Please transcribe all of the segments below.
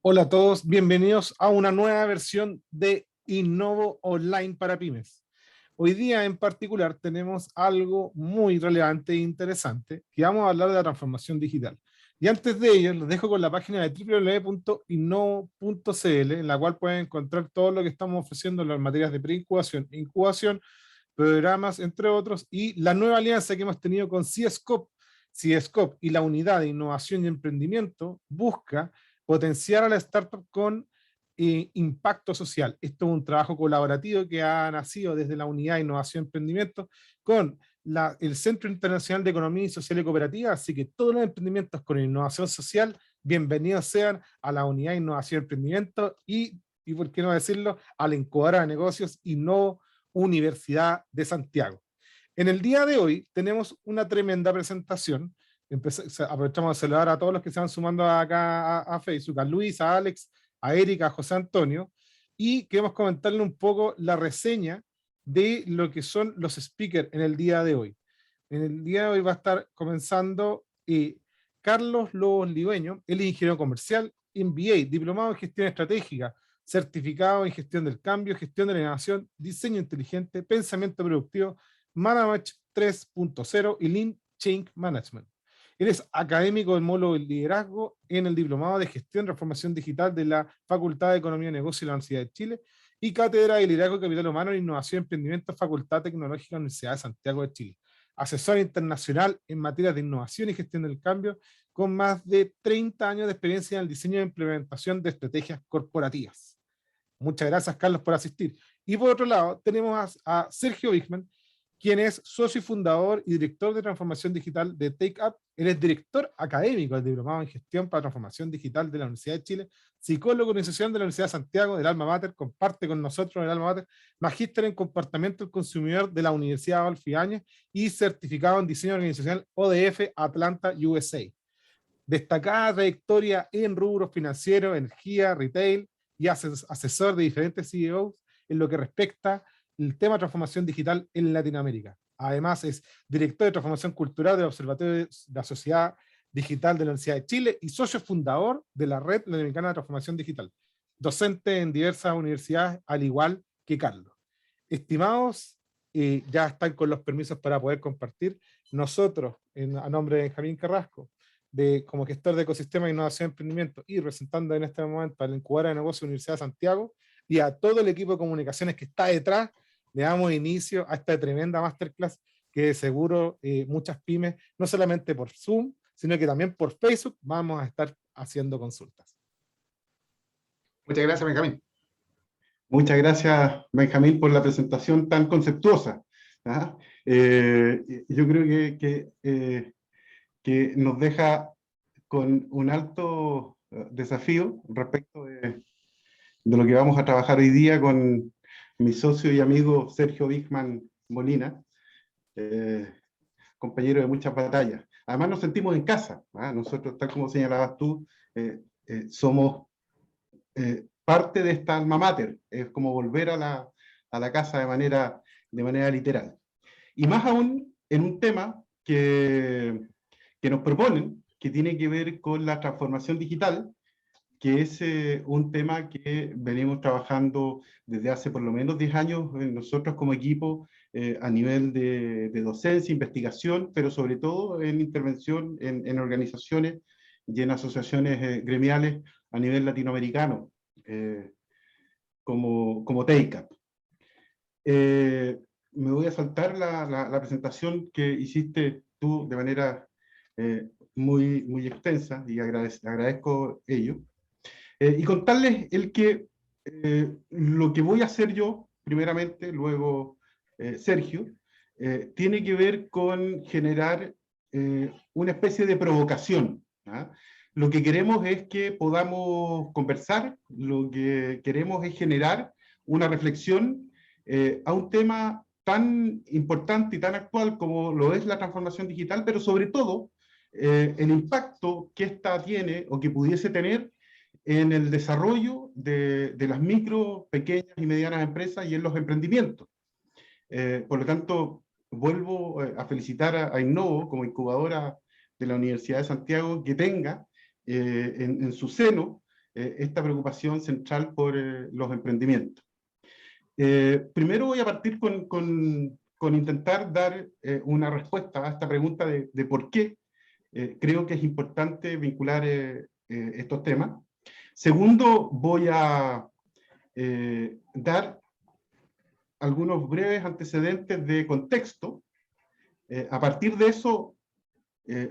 Hola a todos, bienvenidos a una nueva versión de Innovo Online para Pymes. Hoy día en particular tenemos algo muy relevante e interesante, que vamos a hablar de la transformación digital. Y antes de ello, los dejo con la página de www.innovo.cl, en la cual pueden encontrar todo lo que estamos ofreciendo en las materias de preincubación, incubación, programas, entre otros, y la nueva alianza que hemos tenido con CSCOP. CSCOP y la Unidad de Innovación y Emprendimiento busca potenciar a la startup con impacto social. Esto es un trabajo colaborativo que ha nacido desde la Unidad de Innovación y Emprendimiento con el Centro Internacional de Economía Social y Cooperativa, así que todos los emprendimientos con innovación social, bienvenidos sean a la Unidad de Innovación y Emprendimiento y por qué no decirlo, a la incubadora de negocios Innovo Universidad de Santiago. En el día de hoy tenemos una tremenda presentación. Aprovechamos de saludar a todos los que se van sumando acá a Facebook, a Luis, a Alex, a Erika, a José Antonio, y queremos comentarle un poco la reseña de lo que son los speakers en el día de hoy. En el día de hoy va a estar comenzando Carlos Lobos Ligüeño, él es ingeniero comercial, MBA, diplomado en gestión estratégica, certificado en gestión del cambio, gestión de la innovación, diseño inteligente, pensamiento productivo, Management 3.0 y Lean Change Management. Él es académico del módulo de liderazgo en el diplomado de gestión y transformación digital de la Facultad de Economía y Negocios de la Universidad de Chile y cátedra de liderazgo y capital humano e innovación y emprendimiento, Facultad Tecnológica de la Universidad de Santiago de Chile. Asesor internacional en materia de innovación y gestión del cambio, con más de 30 años de experiencia en el diseño e implementación de estrategias corporativas. Muchas gracias, Carlos, por asistir. Y por otro lado, tenemos a Sergio Wichmann, quien es socio y fundador y director de transformación digital de TakeUp. Él es director académico del diplomado en gestión para transformación digital de la Universidad de Chile, psicólogo organización de la Universidad de Santiago, del Alma Mater, comparte con nosotros el Alma Mater, magíster en comportamiento del consumidor de la Universidad de Adolfo Ibáñez y certificado en diseño organizacional ODF Atlanta, USA. Destacada trayectoria en rubros financieros, energía, retail y asesor de diferentes CEOs en lo que respecta el tema de transformación digital en Latinoamérica. Además es director de transformación cultural del Observatorio de la Sociedad Digital de la Universidad de Chile y socio fundador de la Red Latinoamericana de Transformación Digital. Docente en diversas universidades, al igual que Carlos. Estimados, ya están con los permisos para poder compartir. Nosotros, a nombre de Benjamín Carrasco, como gestor de ecosistema de innovación y emprendimiento y representando en este momento a la incubadora de negocios de la Universidad de Santiago y a todo el equipo de comunicaciones que está detrás, le damos inicio a esta tremenda masterclass que de seguro muchas pymes, no solamente por Zoom, sino que también por Facebook, vamos a estar haciendo consultas. Muchas gracias, Benjamín. Muchas gracias, Benjamín, por la presentación tan conceptuosa. Yo creo que nos deja con un alto desafío respecto de lo que vamos a trabajar hoy día con mi socio y amigo Sergio Wichmann Molina, compañero de muchas batallas. Además nos sentimos en casa. Nosotros, tal como señalabas tú, somos parte de esta alma mater. Es como volver a la casa de manera literal. Y más aún en un tema que nos proponen, que tiene que ver con la transformación digital, que es un tema que venimos trabajando desde hace por lo menos 10 años nosotros como equipo a nivel de docencia, investigación, pero sobre todo en intervención en organizaciones y en asociaciones gremiales a nivel latinoamericano, como TakeUp. Me voy a saltar la presentación que hiciste tú de manera muy extensa y agradezco ello. Y contarles lo que voy a hacer yo, primeramente, luego Sergio, tiene que ver con generar una especie de provocación. Lo que queremos es que podamos conversar, lo que queremos es generar una reflexión a un tema tan importante y tan actual como lo es la transformación digital, pero sobre todo el impacto que ésta tiene o que pudiese tener en el desarrollo de las micro, pequeñas y medianas empresas y en los emprendimientos. Por lo tanto, vuelvo a felicitar a Innovo como incubadora de la Universidad de Santiago que tenga en su seno esta preocupación central por los emprendimientos. Primero voy a partir con intentar dar una respuesta a esta pregunta de por qué creo que es importante vincular estos temas. Segundo, voy a dar algunos breves antecedentes de contexto. A partir de eso,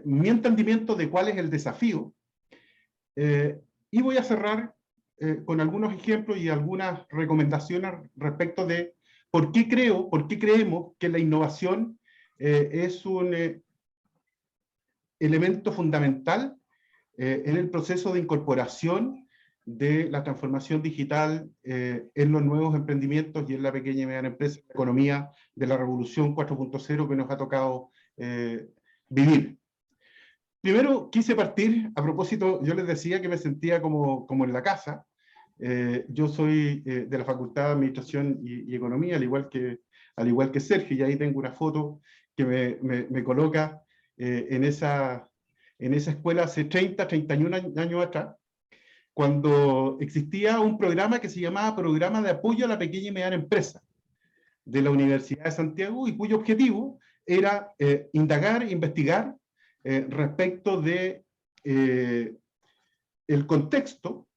mi entendimiento de cuál es el desafío. Y voy a cerrar con algunos ejemplos y algunas recomendaciones respecto de por qué creemos que la innovación es un elemento fundamental en el proceso de incorporación de la transformación digital en los nuevos emprendimientos y en la pequeña y mediana empresa, la economía de la revolución 4.0 que nos ha tocado vivir. Primero quise partir, a propósito, yo les decía que me sentía como en la casa. Yo soy de la Facultad de Administración y Economía, al igual que Sergio, y ahí tengo una foto que me coloca en esa escuela hace 31 años atrás, cuando existía un programa que se llamaba Programa de Apoyo a la Pequeña y Mediana Empresa de la Universidad de Santiago, y cuyo objetivo era indagar, investigar respecto de el contexto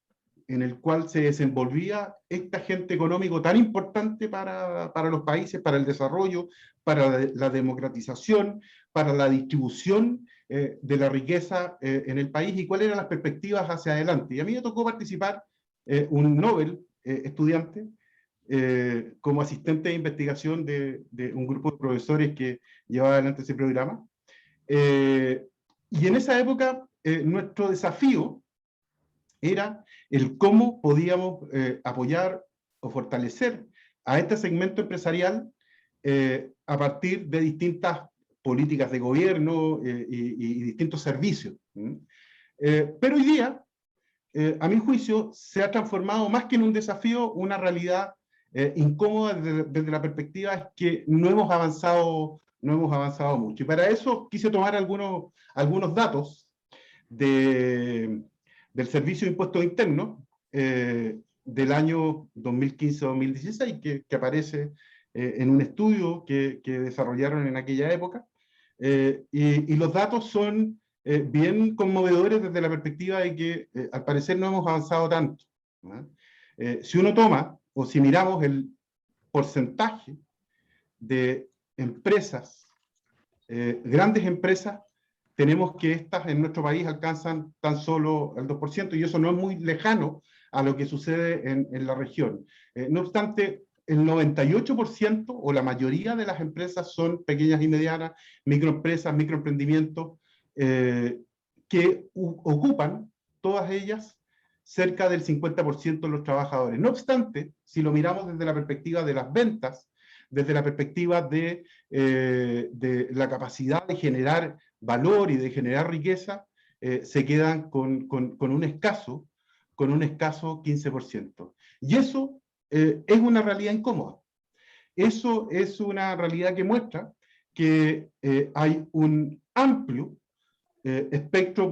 en el cual se desenvolvía este agente económico tan importante para los países, para el desarrollo, para la democratización, para la distribución de la riqueza en el país, y cuáles eran las perspectivas hacia adelante. Y a mí me tocó participar un Nobel estudiante como asistente de investigación de un grupo de profesores que llevaba adelante ese programa. Y en esa época nuestro desafío era el cómo podíamos apoyar o fortalecer a este segmento empresarial a partir de distintas políticas de gobierno y distintos servicios. Pero hoy día, a mi juicio, se ha transformado más que en un desafío, una realidad incómoda desde la perspectiva que no hemos avanzado mucho. Y para eso quise tomar algunos datos del Servicio de Impuestos Internos del año 2015-2016, que aparece en un estudio que desarrollaron en aquella época. Y los datos son bien conmovedores desde la perspectiva de que al parecer no hemos avanzado tanto, ¿no? Si uno toma, o si miramos el porcentaje de empresas, grandes empresas, tenemos que estas en nuestro país alcanzan tan solo el 2%, y eso no es muy lejano a lo que sucede en la región. No obstante, el 98% o la mayoría de las empresas son pequeñas y medianas, microempresas, microemprendimientos, que ocupan, todas ellas, cerca del 50% de los trabajadores. No obstante, si lo miramos desde la perspectiva de las ventas, desde la perspectiva de la capacidad de generar valor y de generar riqueza, se quedan con un escaso 15%. Y eso es una realidad incómoda. Eso es una realidad que muestra que hay un amplio espectro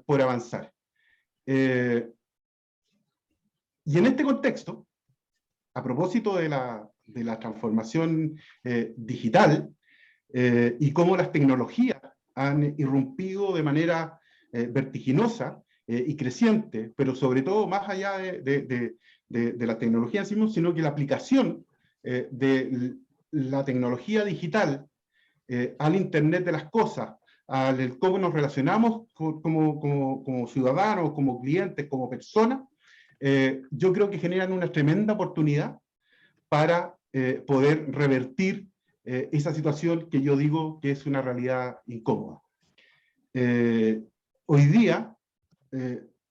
por avanzar. Y en este contexto, a propósito de la transformación digital y cómo las tecnologías han irrumpido de manera vertiginosa y creciente, pero sobre todo más allá de la tecnología en sí mismo, sino que la aplicación de la tecnología digital al Internet de las cosas, al cómo nos relacionamos como ciudadanos, como clientes, como personas, yo creo que generan una tremenda oportunidad para poder revertir esa situación que yo digo que es una realidad incómoda. Hoy día,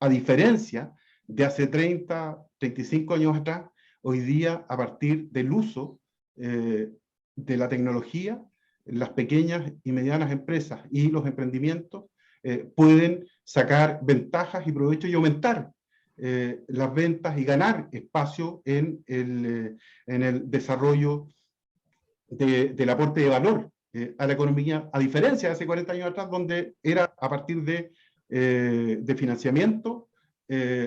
a diferencia de hace 30, 35 años atrás, hoy día, a partir del uso de la tecnología, las pequeñas y medianas empresas y los emprendimientos pueden sacar ventajas y provecho y aumentar las ventas y ganar espacio en el desarrollo del aporte de valor a la economía, a diferencia de hace 40 años atrás, donde era a partir de financiamiento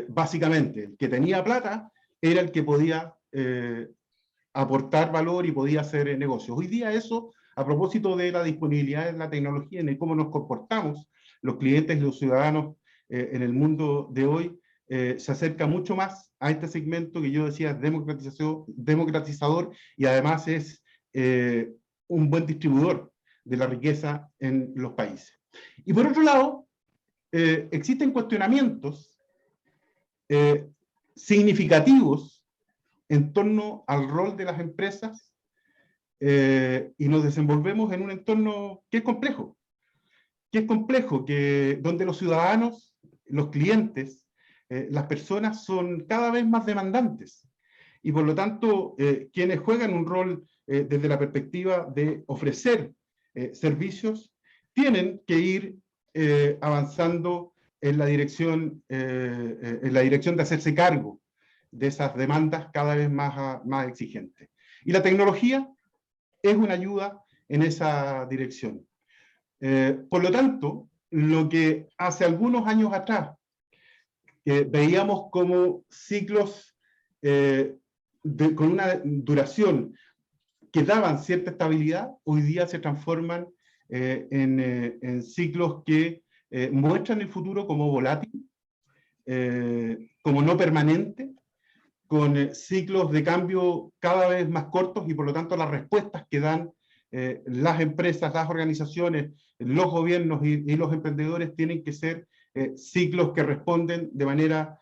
básicamente. El que tenía plata era el que podía aportar valor y podía hacer negocios. Hoy día eso, a propósito de la disponibilidad de la tecnología, en cómo nos comportamos los clientes y los ciudadanos en el mundo de hoy, se acerca mucho más a este segmento que yo decía democratizador y además es un buen distribuidor de la riqueza en los países. Y por otro lado, existen cuestionamientos significativos en torno al rol de las empresas y nos desenvolvemos en un entorno que es complejo, donde los ciudadanos, los clientes, las personas son cada vez más demandantes y por lo tanto quienes juegan un rol desde la perspectiva de ofrecer servicios tienen que ir avanzando en la dirección de hacerse cargo de esas demandas cada vez más exigentes. Y la tecnología es una ayuda en esa dirección. Por lo tanto, lo que hace algunos años atrás veíamos como ciclos con una duración que daban cierta estabilidad, hoy día se transforman en ciclos que muestran el futuro como volátil, como no permanente, con ciclos de cambio cada vez más cortos y por lo tanto las respuestas que dan las empresas, las organizaciones, los gobiernos y los emprendedores tienen que ser ciclos que responden de manera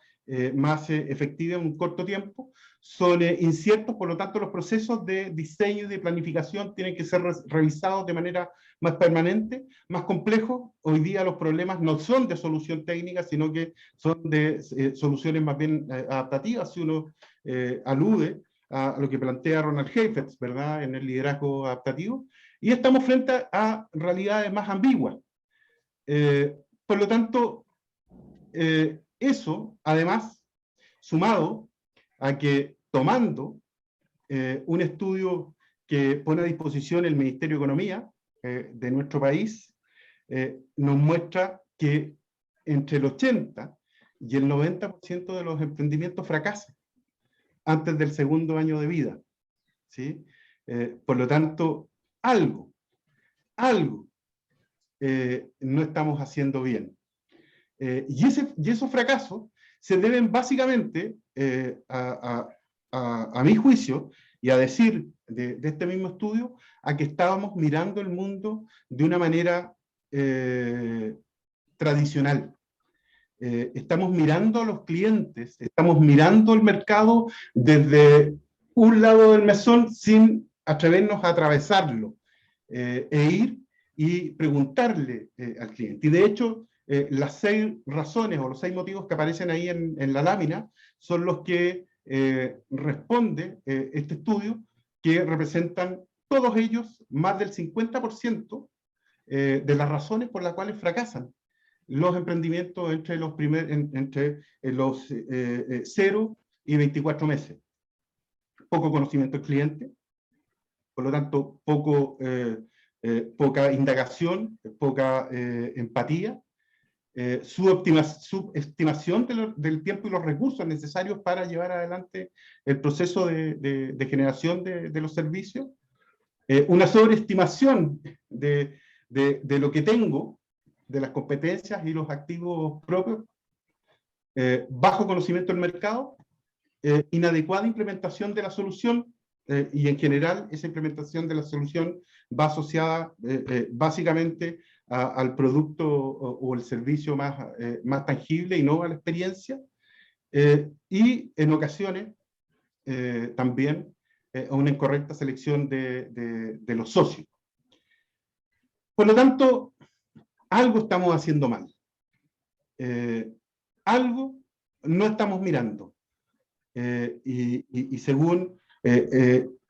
más efectiva en un corto tiempo. Son inciertos, por lo tanto los procesos de diseño y de planificación tienen que ser revisados de manera más permanente, más complejos. Hoy día los problemas no son de solución técnica, sino que son de soluciones más bien adaptativas, si uno alude a lo que plantea Ronald Heifetz, ¿verdad?, en el liderazgo adaptativo, y estamos frente a realidades más ambiguas. Por lo tanto, eso, además, sumado a que tomando un estudio que pone a disposición el Ministerio de Economía de nuestro país, nos muestra que entre el 80 y el 90% de los emprendimientos fracasan antes del segundo año de vida, ¿sí? Por lo tanto, algo no estamos haciendo bien. Y esos fracasos se deben básicamente, a mi juicio, y a decir de este mismo estudio, a que estábamos mirando el mundo de una manera tradicional. Estamos mirando a los clientes, estamos mirando el mercado desde un lado del mesón sin atrevernos a atravesarlo e ir y preguntarle al cliente. Y de hecho, las 6 razones o los 6 motivos que aparecen ahí en la lámina son los que responde este estudio, que representan todos ellos más del 50% de las razones por las cuales fracasan los emprendimientos entre los 0 y 24 meses. Poco conocimiento del cliente, por lo tanto, poca indagación, poca empatía, subestimación del tiempo y los recursos necesarios para llevar adelante el proceso de generación de los servicios, una sobreestimación de lo que tengo, de las competencias y los activos propios, bajo conocimiento del mercado, inadecuada implementación de la solución, y en general esa implementación de la solución va asociada básicamente al producto o el servicio más tangible y no a la experiencia, y en ocasiones también a una incorrecta selección de los socios. Por lo tanto, algo estamos haciendo mal. Algo no estamos mirando. Y según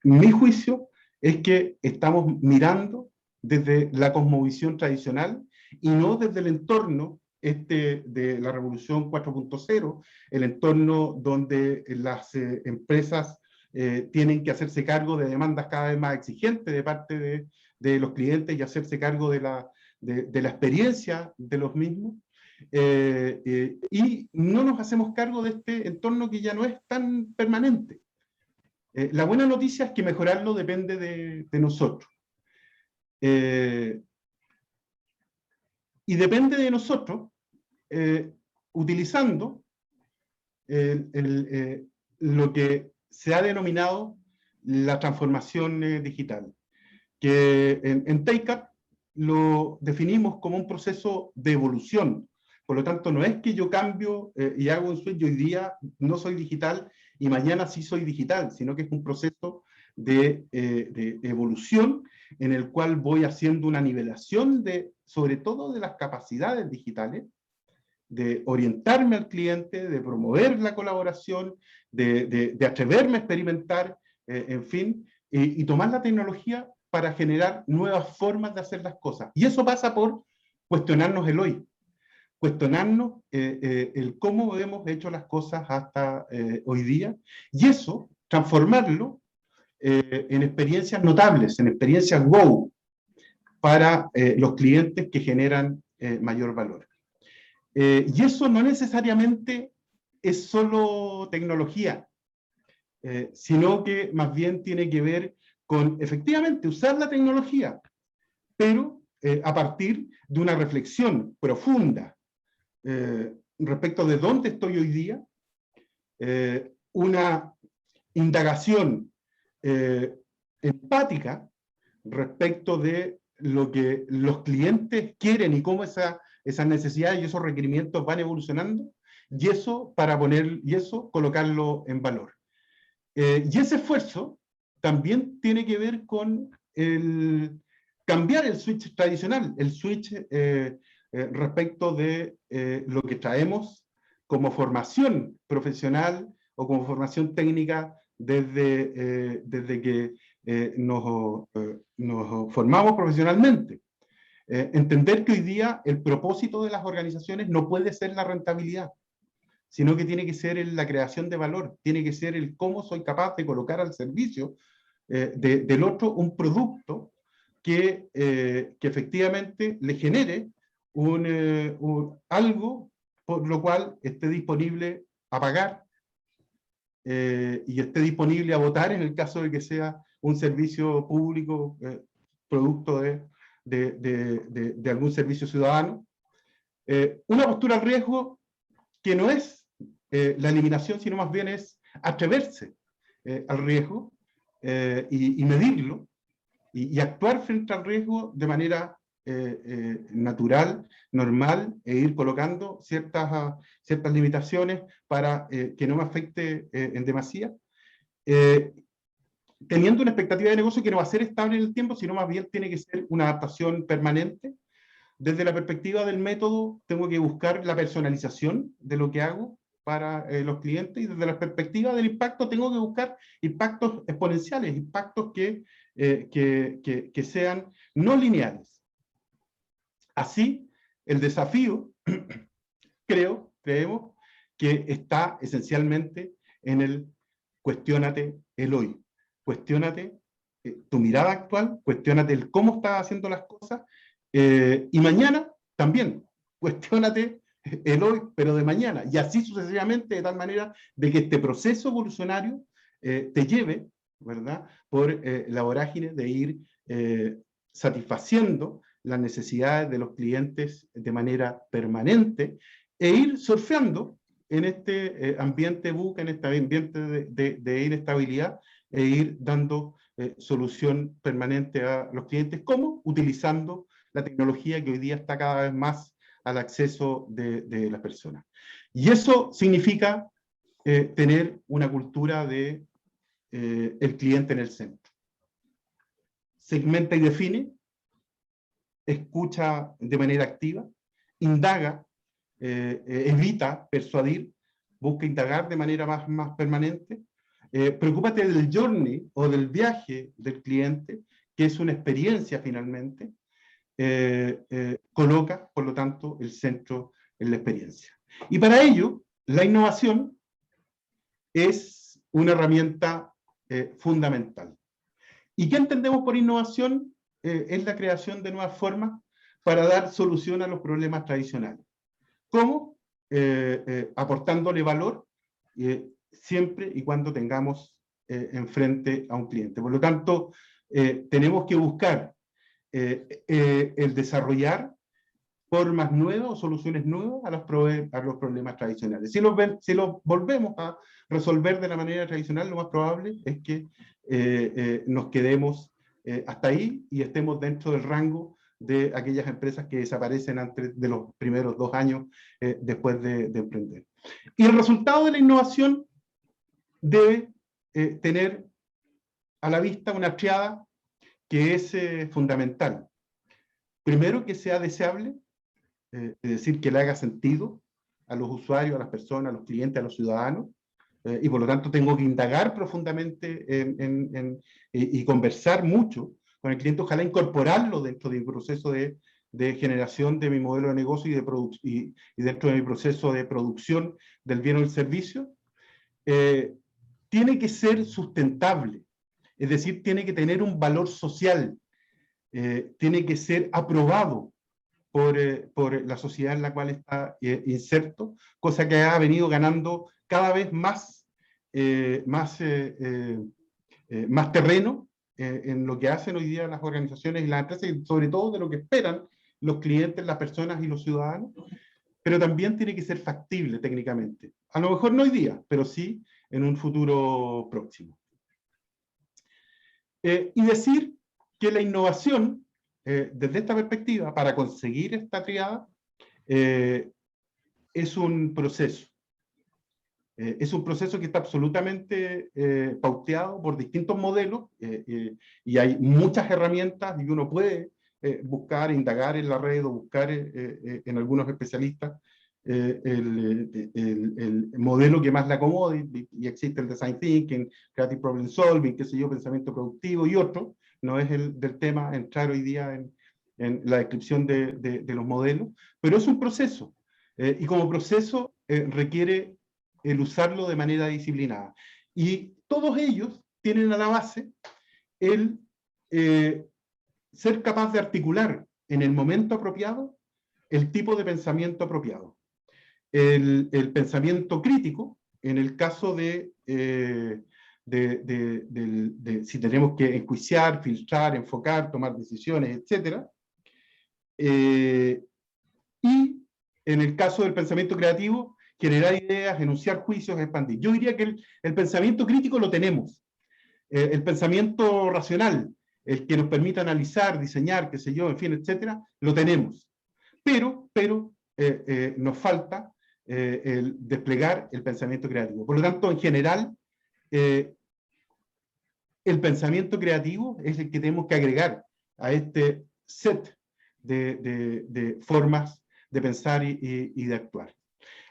mi juicio, es que estamos mirando desde la cosmovisión tradicional y no desde el entorno de la revolución 4.0, el entorno donde las empresas tienen que hacerse cargo de demandas cada vez más exigentes de parte de los clientes y hacerse cargo de la experiencia de los mismos. y no nos hacemos cargo de este entorno que ya no es tan permanente. La buena noticia es que mejorarlo depende de nosotros. Y depende de nosotros utilizando lo que se ha denominado la transformación digital, que en TakeUp lo definimos como un proceso de evolución. Por lo tanto, no es que yo cambio y hago un switch, hoy día no soy digital y mañana sí soy digital, sino que es un proceso de evolución en el cual voy haciendo una nivelación sobre todo de las capacidades digitales, de orientarme al cliente, de promover la colaboración, de atreverme a experimentar, en fin, y tomar la tecnología para generar nuevas formas de hacer las cosas. Y eso pasa por cuestionarnos el hoy, cuestionarnos el cómo hemos hecho las cosas hasta hoy día, y eso transformarlo en experiencias notables, en experiencias wow, para los clientes que generan mayor valor. Y eso no necesariamente es solo tecnología, sino que más bien tiene que ver con efectivamente usar la tecnología, pero a partir de una reflexión profunda respecto de dónde estoy hoy día, una indagación empática respecto de lo que los clientes quieren y cómo esas necesidades y esos requerimientos van evolucionando, y eso colocarlo en valor. Y ese esfuerzo también tiene que ver con cambiar el switch tradicional, el switch respecto de lo que traemos como formación profesional o como formación técnica desde que nos formamos profesionalmente. Entender que hoy día el propósito de las organizaciones no puede ser la rentabilidad, sino que tiene que ser la creación de valor, tiene que ser el cómo soy capaz de colocar al servicio del otro un producto que efectivamente le genere algo por lo cual esté disponible a pagar y esté disponible a votar en el caso de que sea un servicio público, producto de algún servicio ciudadano. Una postura al riesgo que no es la eliminación, sino más bien es atreverse al riesgo y medirlo y actuar frente al riesgo de manera natural, normal, e ir colocando ciertas limitaciones para que no me afecte en demasía, teniendo una expectativa de negocio que no va a ser estable en el tiempo, sino más bien tiene que ser una adaptación permanente. Desde la perspectiva del método, tengo que buscar la personalización de lo que hago para los clientes, y desde la perspectiva del impacto tengo que buscar impactos exponenciales, impactos que sean no lineales. Así, el desafío, creemos, que está esencialmente en el cuestiónate el hoy. Cuestiónate tu mirada actual, cuestiónate el cómo estás haciendo las cosas, y mañana también, cuestiónate el hoy, pero de mañana, y así sucesivamente, de tal manera de que este proceso evolucionario te lleve, ¿verdad?, por la vorágine de ir satisfaciendo las necesidades de los clientes de manera permanente, e ir surfeando en este ambiente VUCA, en este ambiente de inestabilidad, e ir dando solución permanente a los clientes, como utilizando la tecnología que hoy día está cada vez más al acceso de las personas. Y eso significa tener una cultura de el cliente en el centro. Segmenta y define, escucha de manera activa, indaga, evita persuadir, busca indagar de manera más permanente. Preocúpate del journey o del viaje del cliente, que es una experiencia finalmente. Coloca, por lo tanto, el centro en la experiencia. Y para ello, la innovación es una herramienta fundamental. ¿Y qué entendemos por innovación? Es la creación de nuevas formas para dar solución a los problemas tradicionales. ¿Cómo? Aportándole valor siempre y cuando tengamos enfrente a un cliente. Por lo tanto, tenemos que buscar el desarrollar formas nuevas o soluciones nuevas a los problemas tradicionales. Si los volvemos a resolver de la manera tradicional, lo más probable es que nos quedemos hasta ahí y estemos dentro del rango de aquellas empresas que desaparecen antes de los primeros 2 años después de emprender. Y el resultado de la innovación debe tener a la vista una triada que es fundamental. Primero, que sea deseable, es decir, que le haga sentido a los usuarios, a las personas, a los clientes, a los ciudadanos, y por lo tanto tengo que indagar profundamente y conversar mucho con el cliente, ojalá incorporarlo dentro de mi proceso de generación de mi modelo de negocio y dentro de mi proceso de producción del bien o el servicio. Tiene que ser sustentable, es decir, tiene que tener un valor social, tiene que ser aprobado por la sociedad en la cual está inserto, cosa que ha venido ganando cada vez más terreno en lo que hacen hoy día las organizaciones y las empresas, y sobre todo de lo que esperan los clientes, las personas y los ciudadanos, pero también tiene que ser factible técnicamente. A lo mejor no hoy día, pero sí en un futuro próximo. Y decir que la innovación, desde esta perspectiva, para conseguir esta triada, es un proceso. Es un proceso que está absolutamente pauteado por distintos modelos y hay muchas herramientas y uno puede buscar, indagar en la red o buscar en algunos especialistas el modelo que más le acomode, y existe el Design Thinking, Creative Problem Solving, qué sé yo, pensamiento productivo y otro. No es del tema entrar hoy día en la descripción de los modelos, pero es un proceso y como proceso requiere el usarlo de manera disciplinada. Y todos ellos tienen a la base el ser capaz de articular en el momento apropiado el tipo de pensamiento apropiado. El pensamiento crítico, en el caso si tenemos que enjuiciar, filtrar, enfocar, tomar decisiones, etc. Y en el caso del pensamiento creativo, generar ideas, enunciar juicios, expandir. Yo diría que el pensamiento crítico lo tenemos. El pensamiento racional, el que nos permite analizar, diseñar, qué sé yo, en fin, etcétera, lo tenemos. Pero nos falta el desplegar el pensamiento creativo. Por lo tanto, en general, el pensamiento creativo es el que tenemos que agregar a este set de formas de pensar y de actuar.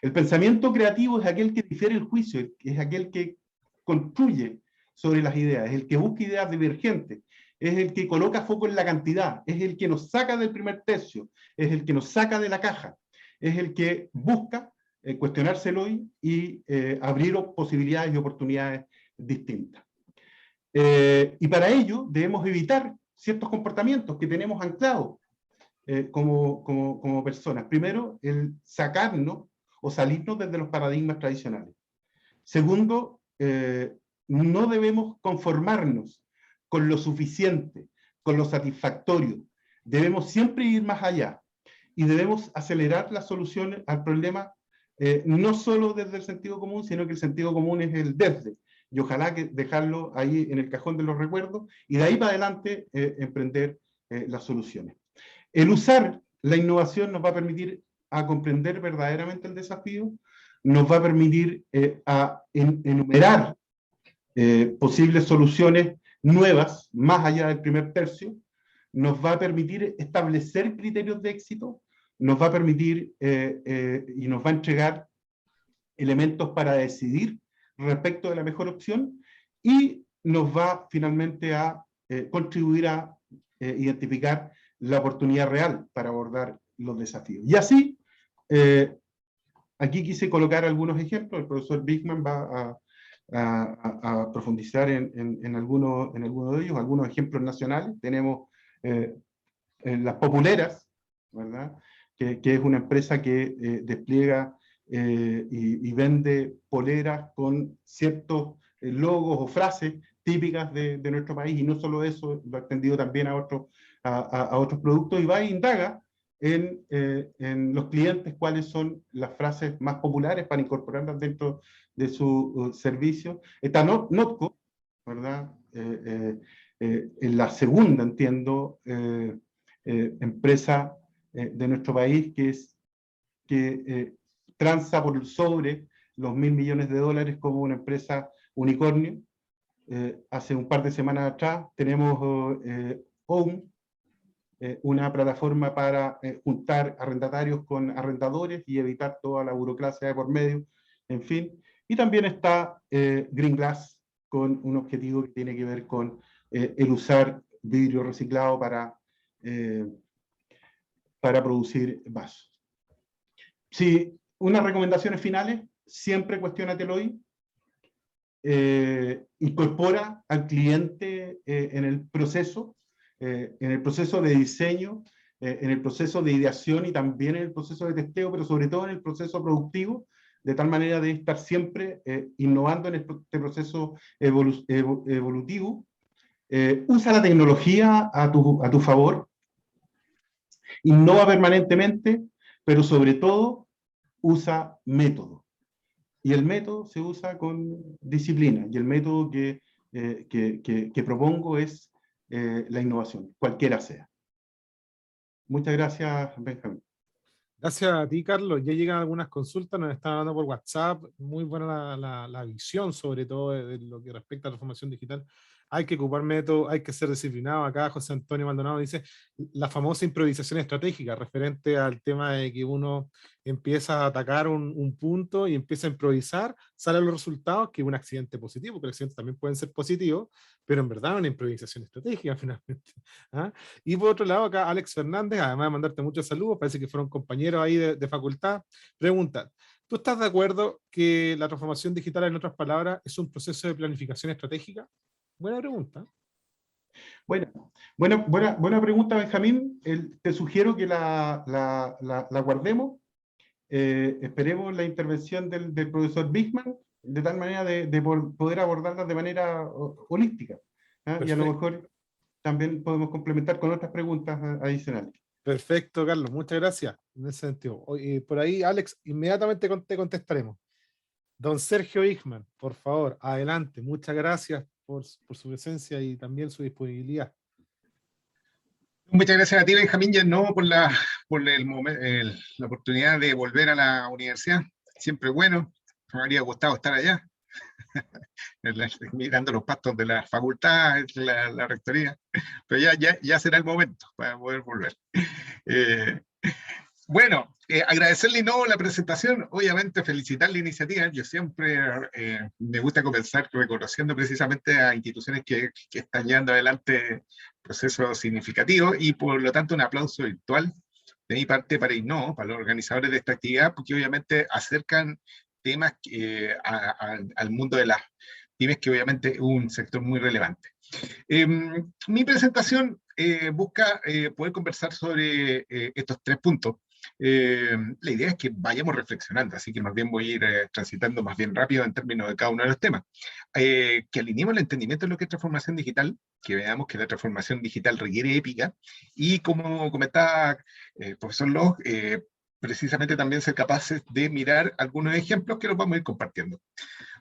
El pensamiento creativo es aquel que difiere el juicio, es aquel que construye sobre las ideas, es el que busca ideas divergentes, es el que coloca foco en la cantidad, es el que nos saca del primer tercio, es el que nos saca de la caja, es el que busca cuestionárselo y abrir posibilidades y oportunidades distintas. Y para ello debemos evitar ciertos comportamientos que tenemos anclados como personas. Primero, el sacarnos o salirnos desde los paradigmas tradicionales. Segundo, no debemos conformarnos con lo suficiente, con lo satisfactorio. Debemos siempre ir más allá y debemos acelerar las soluciones al problema, no solo desde el sentido común, sino que el sentido común es el desde. Y ojalá que dejarlo ahí en el cajón de los recuerdos y de ahí para adelante emprender las soluciones. El usar la innovación nos va a permitir a comprender verdaderamente el desafío, nos va a permitir enumerar posibles soluciones nuevas, más allá del primer tercio, nos va a permitir establecer criterios de éxito, nos va a permitir y nos va a entregar elementos para decidir respecto de la mejor opción y nos va finalmente a contribuir a identificar la oportunidad real para abordar los desafíos. Y así, aquí quise colocar algunos ejemplos, el profesor Bigman va a profundizar en algunos de ellos, algunos ejemplos nacionales. Tenemos las populeras, ¿verdad? que es una empresa que despliega y vende poleras con ciertos logos o frases típicas de nuestro país, y no solo eso, lo ha extendido también a otros productos, y va e indaga en los clientes cuáles son las frases más populares para incorporarlas dentro de su servicio. Está Notco, ¿verdad? En la segunda, entiendo, empresa de nuestro país que transa por sobre los $1.000 millones como una empresa unicornio. Hace un par de semanas atrás tenemos OWN, una plataforma para juntar arrendatarios con arrendadores y evitar toda la burocracia de por medio, en fin. Y también está Green Glass, con un objetivo que tiene que ver con el usar vidrio reciclado para producir vasos. Si unas recomendaciones finales, siempre cuestiónatelo hoy. Incorpora al cliente en el proceso de diseño, en el proceso de ideación y también en el proceso de testeo, pero sobre todo en el proceso productivo, de tal manera de estar siempre innovando en este proceso evolutivo. Usa la tecnología a tu favor, innova permanentemente, pero sobre todo usa método. Y el método se usa con disciplina, y el método que propongo es la innovación, cualquiera sea. Muchas gracias, Benjamín. Gracias a ti, Carlos. Ya llegan algunas consultas, nos están hablando por WhatsApp. Muy buena la visión, sobre todo de lo que respecta a la transformación digital. Hay que ocupar métodos, hay que ser disciplinado. Acá José Antonio Maldonado dice la famosa improvisación estratégica, referente al tema de que uno empieza a atacar un punto y empieza a improvisar, salen los resultados, que es un accidente positivo, porque los accidentes también pueden ser positivos, pero en verdad es una improvisación estratégica finalmente. ¿Ah? Y por otro lado, acá Alex Fernández, además de mandarte muchos saludos, parece que fueron compañeros ahí de facultad, pregunta, ¿tú estás de acuerdo que la transformación digital, en otras palabras, es un proceso de planificación estratégica? Buena pregunta. Buena pregunta, Benjamín. Te sugiero que la guardemos. Esperemos la intervención del profesor Bigman, de tal manera de poder abordarlas de manera holística. Y a lo mejor también podemos complementar con otras preguntas adicionales. Perfecto, Carlos, muchas gracias en ese sentido. Por ahí, Alex, inmediatamente te contestaremos. Don Sergio Bigman, por favor, adelante. Muchas gracias por su presencia y también su disponibilidad. Muchas gracias a ti, Benjamín, ya no por la oportunidad de volver a la universidad. Siempre bueno, me habría gustado estar allá, mirando los pastos de la facultad, la rectoría, pero ya será el momento para poder volver. Bueno, agradecerle no la presentación, obviamente felicitar la iniciativa. Yo siempre me gusta comenzar reconociendo precisamente a instituciones que están llevando adelante procesos significativos, y por lo tanto un aplauso virtual de mi parte para INNO, para los organizadores de esta actividad, porque obviamente acercan temas al mundo de las pymes, que obviamente es un sector muy relevante. Mi presentación busca poder conversar sobre estos 3 puntos. La idea es que vayamos reflexionando, así que más bien voy a ir transitando más bien rápido en términos de cada uno de los temas. Que alineemos el entendimiento de lo que es transformación digital, que veamos que la transformación digital requiere épica, y como comentaba el profesor Log, precisamente también ser capaces de mirar algunos ejemplos que los vamos a ir compartiendo.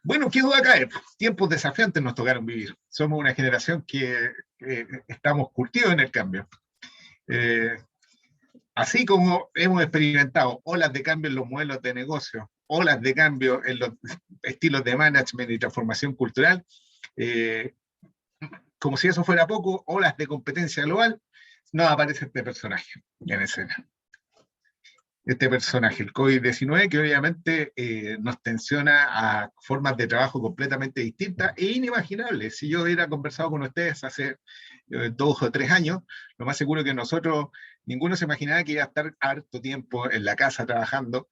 Bueno, qué duda cae, tiempos desafiantes nos tocaron vivir. Somos una generación que estamos curtidos en el cambio. Así como hemos experimentado olas de cambio en los modelos de negocio, olas de cambio en los estilos de management y transformación cultural, como si eso fuera poco, olas de competencia global, nos aparece este personaje en escena. Este personaje, el COVID-19, que obviamente nos tensiona a formas de trabajo completamente distintas e inimaginables. Si yo hubiera conversado con ustedes hace 2 o 3 años, lo más seguro que nosotros, ninguno se imaginaba que iba a estar harto tiempo en la casa trabajando,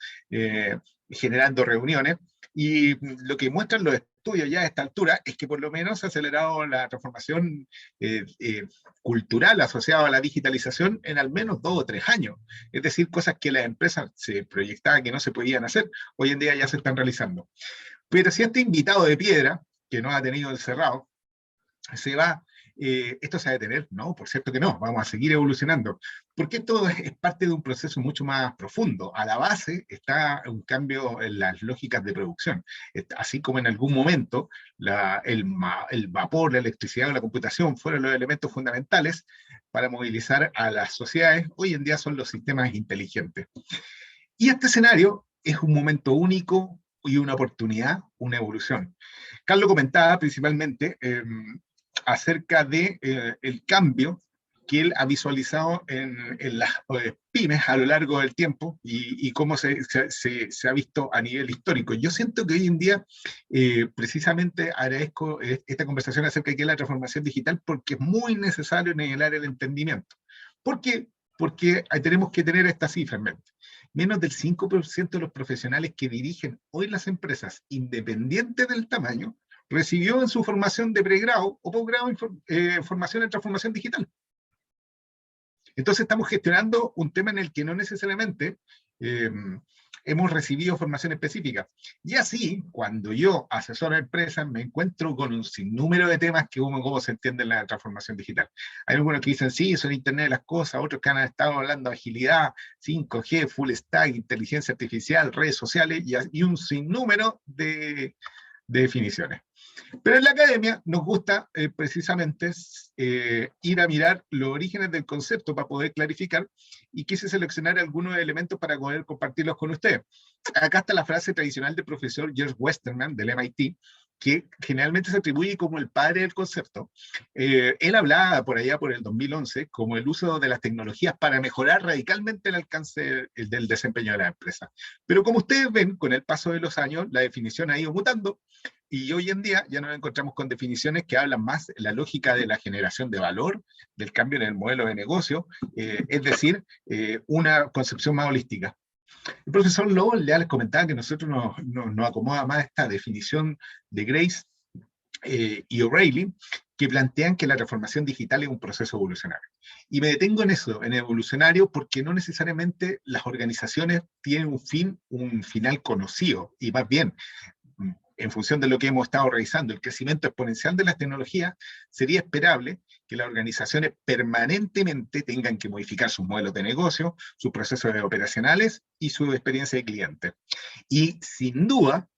generando reuniones, y lo que muestran los estudio ya a esta altura es que por lo menos ha acelerado la transformación cultural asociada a la digitalización en al menos 2 o 3 años. Es decir, cosas que las empresas se proyectaban que no se podían hacer, hoy en día ya se están realizando. Pero si este invitado de piedra, que no ha tenido encerrado, se va, ¿esto se va a detener? No, por cierto que no, vamos a seguir evolucionando, porque esto es parte de un proceso mucho más profundo. A la base está un cambio en las lógicas de producción, así como en algún momento el vapor, la electricidad o la computación fueron los elementos fundamentales para movilizar a las sociedades, hoy en día son los sistemas inteligentes. Y este escenario es un momento único y una oportunidad, una evolución. Carlos comentaba principalmente acerca de el cambio que él ha visualizado en las pymes a lo largo del tiempo y cómo se ha visto a nivel histórico. Yo siento que hoy en día, precisamente agradezco esta conversación acerca de qué es la transformación digital, porque es muy necesario nivelar el entendimiento. ¿Por qué? Porque tenemos que tener esta cifra en mente. Menos del 5% de los profesionales que dirigen hoy las empresas, independiente del tamaño, recibió en su formación de pregrado o posgrado formación en transformación digital. Entonces estamos gestionando un tema en el que no necesariamente hemos recibido formación específica. Y así, cuando yo asesoro a empresas, me encuentro con un sinnúmero de temas que cómo se entiende la transformación digital. Hay algunos que dicen, sí, son Internet de las cosas, otros que han estado hablando de agilidad, 5G, full stack, inteligencia artificial, redes sociales, y un sinnúmero de definiciones. Pero en la academia nos gusta precisamente ir a mirar los orígenes del concepto para poder clarificar, y quise seleccionar algunos elementos para poder compartirlos con ustedes. Acá está la frase tradicional del profesor George Westerman del MIT, que generalmente se atribuye como el padre del concepto. Él hablaba por allá por el 2011 como el uso de las tecnologías para mejorar radicalmente el alcance del desempeño de la empresa. Pero como ustedes ven, con el paso de los años, la definición ha ido mutando, y hoy en día ya nos encontramos con definiciones que hablan más de la lógica de la generación de valor, del cambio en el modelo de negocio, es decir, una concepción más holística. El profesor Lowell ya les comentaba que nosotros nos acomoda más esta definición de Grace y O'Reilly, que plantean que la transformación digital es un proceso evolucionario. Y me detengo en eso, en evolucionario, porque no necesariamente las organizaciones tienen un final conocido, y más bien, en función de lo que hemos estado revisando, el crecimiento exponencial de las tecnologías, sería esperable que las organizaciones permanentemente tengan que modificar sus modelos de negocio, sus procesos operacionales y su experiencia de cliente. Y sin duda,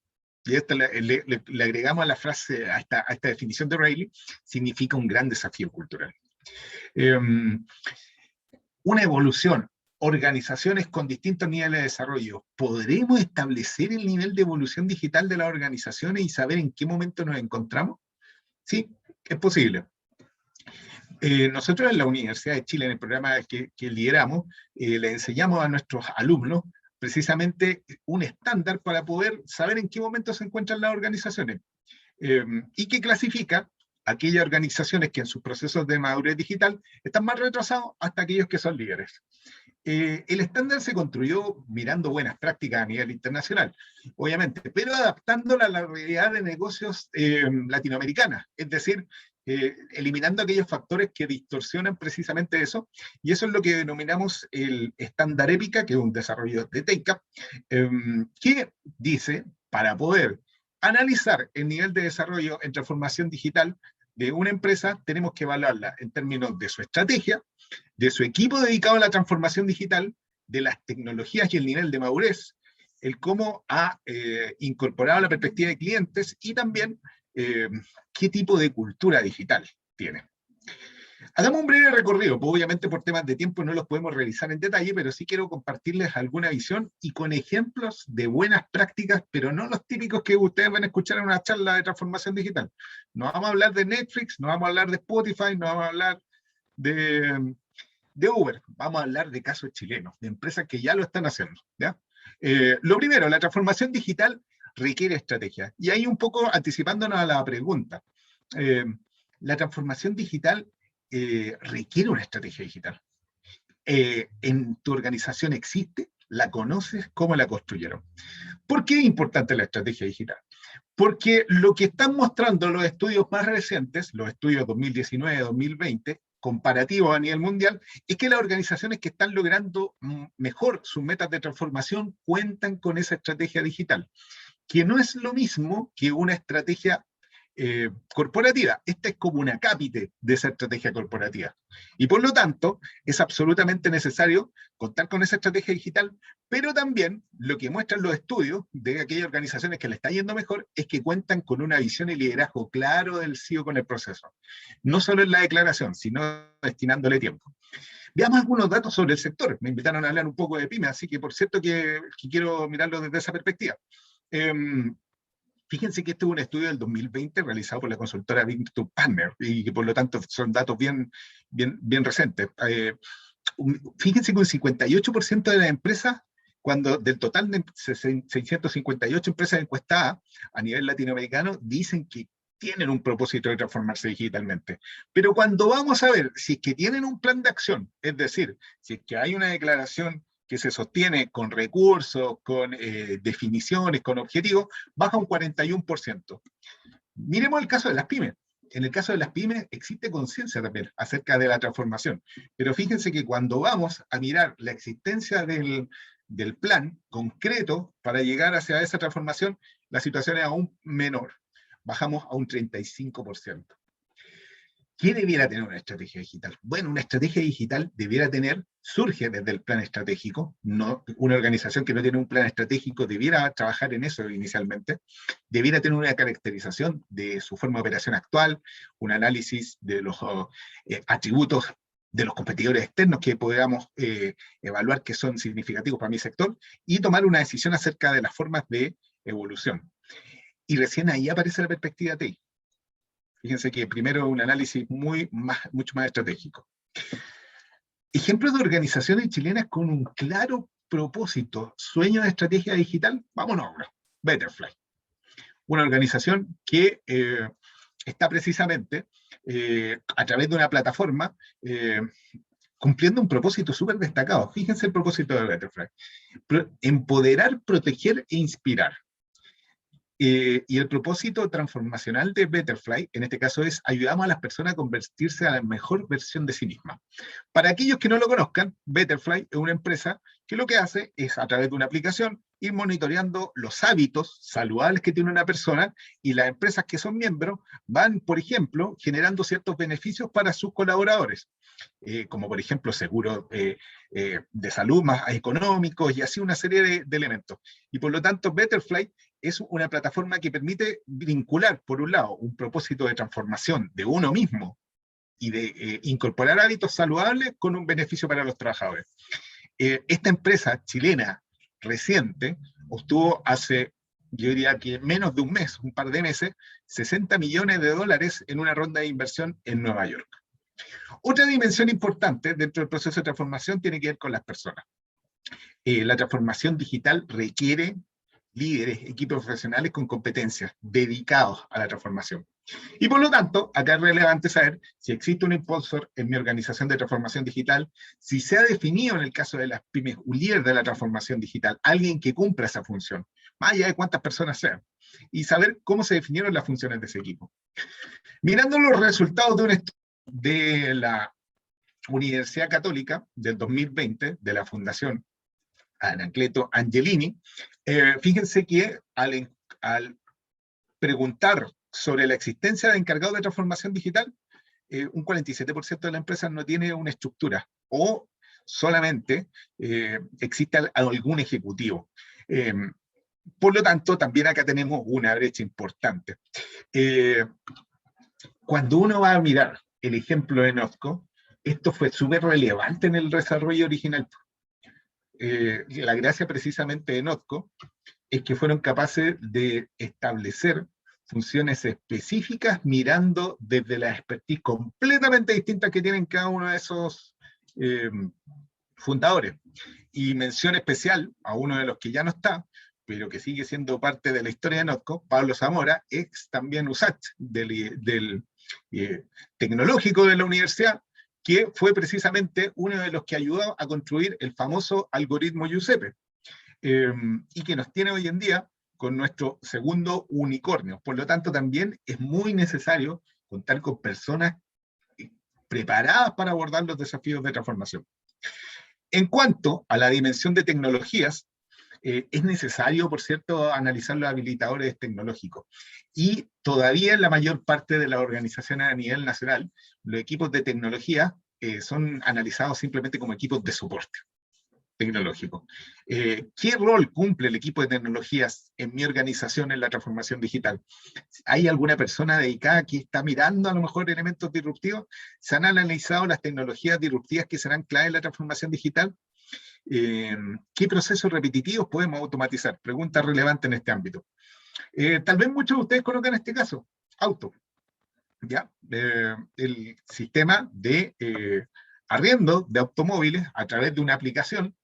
y esto le agregamos a la frase, a esta definición de O'Reilly, significa un gran desafío cultural. Una evolución, organizaciones con distintos niveles de desarrollo, ¿podremos establecer el nivel de evolución digital de las organizaciones y saber en qué momento nos encontramos? Sí, es posible. Nosotros en la Universidad de Chile, en el programa que lideramos, le enseñamos a nuestros alumnos precisamente un estándar para poder saber en qué momento se encuentran las organizaciones, y que clasifica aquellas organizaciones que en sus procesos de madurez digital están más retrasados hasta aquellos que son líderes. El estándar se construyó mirando buenas prácticas a nivel internacional, obviamente, pero adaptándola a la realidad de negocios latinoamericanas, es decir, eliminando aquellos factores que distorsionan precisamente eso, y eso es lo que denominamos el estándar EPICA, que es un desarrollo de TEICA, que dice, para poder analizar el nivel de desarrollo en transformación digital de una empresa, tenemos que evaluarla en términos de su estrategia, de su equipo dedicado a la transformación digital, de las tecnologías y el nivel de madurez, el cómo ha incorporado la perspectiva de clientes, y también qué tipo de cultura digital tiene. Hagamos un breve recorrido, pues obviamente por temas de tiempo no los podemos revisar en detalle, pero sí quiero compartirles alguna visión y con ejemplos de buenas prácticas, pero no los típicos que ustedes van a escuchar en una charla de transformación digital. No vamos a hablar de Netflix, no vamos a hablar de Spotify, no vamos a hablar de Uber, vamos a hablar de casos chilenos, de empresas que ya lo están haciendo, ¿ya? Lo primero, la transformación digital requiere estrategia, y ahí un poco anticipándonos a la pregunta, la transformación digital requiere una estrategia digital. ¿En tu organización existe? ¿La conoces? ¿Cómo la construyeron? ¿Por qué es importante la estrategia digital? Porque lo que están mostrando los estudios más recientes, los estudios 2019-2020, comparativos a nivel mundial, es que las organizaciones que están logrando mejor sus metas de transformación cuentan con esa estrategia digital, que no es lo mismo que una estrategia corporativa. Esta es como una cápite de esa estrategia corporativa. Y por lo tanto, es absolutamente necesario contar con esa estrategia digital, pero también lo que muestran los estudios de aquellas organizaciones que le está yendo mejor es que cuentan con una visión y liderazgo claro del CEO con el proceso. No solo en la declaración, sino destinándole tiempo. Veamos algunos datos sobre el sector. Me invitaron a hablar un poco de pymes, así que por cierto que quiero mirarlo desde esa perspectiva. Fíjense que este es un estudio del 2020 realizado por la consultora Virtu Partner y que por lo tanto son datos bien recientes. Fíjense que un 58% de las empresas, del total de 658 empresas encuestadas a nivel latinoamericano, dicen que tienen un propósito de transformarse digitalmente. Pero cuando vamos a ver si es que tienen un plan de acción, es decir, si es que hay una declaración que se sostiene con recursos, con definiciones, con objetivos, baja un 41%. Miremos el caso de las pymes. En el caso de las pymes existe conciencia también acerca de la transformación. Pero fíjense que cuando vamos a mirar la existencia del plan concreto para llegar hacia esa transformación, la situación es aún menor. Bajamos a un 35%. ¿Qué debiera tener una estrategia digital? Bueno, una estrategia digital surge desde el plan estratégico. No, una organización que no tiene un plan estratégico debiera trabajar en eso inicialmente. Debiera tener una caracterización de su forma de operación actual, un análisis de los atributos de los competidores externos que podamos evaluar que son significativos para mi sector y tomar una decisión acerca de las formas de evolución. Y recién ahí aparece la perspectiva TI. Fíjense que primero un análisis mucho más estratégico. Ejemplos de organizaciones chilenas con un claro propósito, sueño de estrategia digital, vámonos ahora. Betterfly. Una organización que está precisamente a través de una plataforma cumpliendo un propósito súper destacado. Fíjense el propósito de Betterfly. Empoderar, proteger e inspirar. Y el propósito transformacional de Betterfly, en este caso, es ayudamos a las personas a convertirse a la mejor versión de sí mismas. Para aquellos que no lo conozcan, Betterfly es una empresa que lo que hace es, a través de una aplicación, ir monitoreando los hábitos saludables que tiene una persona, y las empresas que son miembros van, por ejemplo, generando ciertos beneficios para sus colaboradores, como por ejemplo seguros de salud más económicos y así una serie de elementos. Y por lo tanto, Betterfly es una plataforma que permite vincular, por un lado, un propósito de transformación de uno mismo y de incorporar hábitos saludables con un beneficio para los trabajadores. Esta empresa chilena reciente obtuvo hace, yo diría que menos de un mes, un par de meses, $60 millones en una ronda de inversión en Nueva York. Otra dimensión importante dentro del proceso de transformación tiene que ver con las personas. La transformación digital requiere líderes, equipos profesionales con competencias dedicados a la transformación. Y por lo tanto, acá es relevante saber si existe un impulsor en mi organización de transformación digital, si se ha definido en el caso de las pymes un líder de la transformación digital, alguien que cumpla esa función, más allá de cuántas personas sean, y saber cómo se definieron las funciones de ese equipo. Mirando los resultados de un estudio de la Universidad Católica del 2020, de la Fundación Anacleto Angelini, fíjense que al preguntar sobre la existencia de encargados de transformación digital, un 47% de las empresas no tiene una estructura, o solamente existe algún ejecutivo. Por lo tanto, también acá tenemos una brecha importante. Cuando uno va a mirar el ejemplo de Notco, esto fue súper relevante en el desarrollo original. La gracia precisamente de Notco es que fueron capaces de establecer funciones específicas mirando desde la expertise completamente distintas que tienen cada uno de esos fundadores. Y mención especial a uno de los que ya no está, pero que sigue siendo parte de la historia de Notco, Pablo Zamora, ex también USACH, del tecnológico de la universidad, que fue precisamente uno de los que ayudó a construir el famoso algoritmo Giuseppe, y que nos tiene hoy en día con nuestro segundo unicornio. Por lo tanto, también es muy necesario contar con personas preparadas para abordar los desafíos de transformación. En cuanto a la dimensión de tecnologías, es necesario, por cierto, analizar los habilitadores tecnológicos. Y todavía en la mayor parte de las organizaciones a nivel nacional, los equipos de tecnología son analizados simplemente como equipos de soporte tecnológico. ¿Qué rol cumple el equipo de tecnologías en mi organización en la transformación digital? ¿Hay alguna persona dedicada que está mirando a lo mejor elementos disruptivos? ¿Se han analizado las tecnologías disruptivas que serán clave en la transformación digital? ¿Qué procesos repetitivos podemos automatizar? Pregunta relevante en este ámbito. Tal vez muchos de ustedes conozcan este caso, auto. ¿Ya? El sistema de arriendo de automóviles a través de una aplicación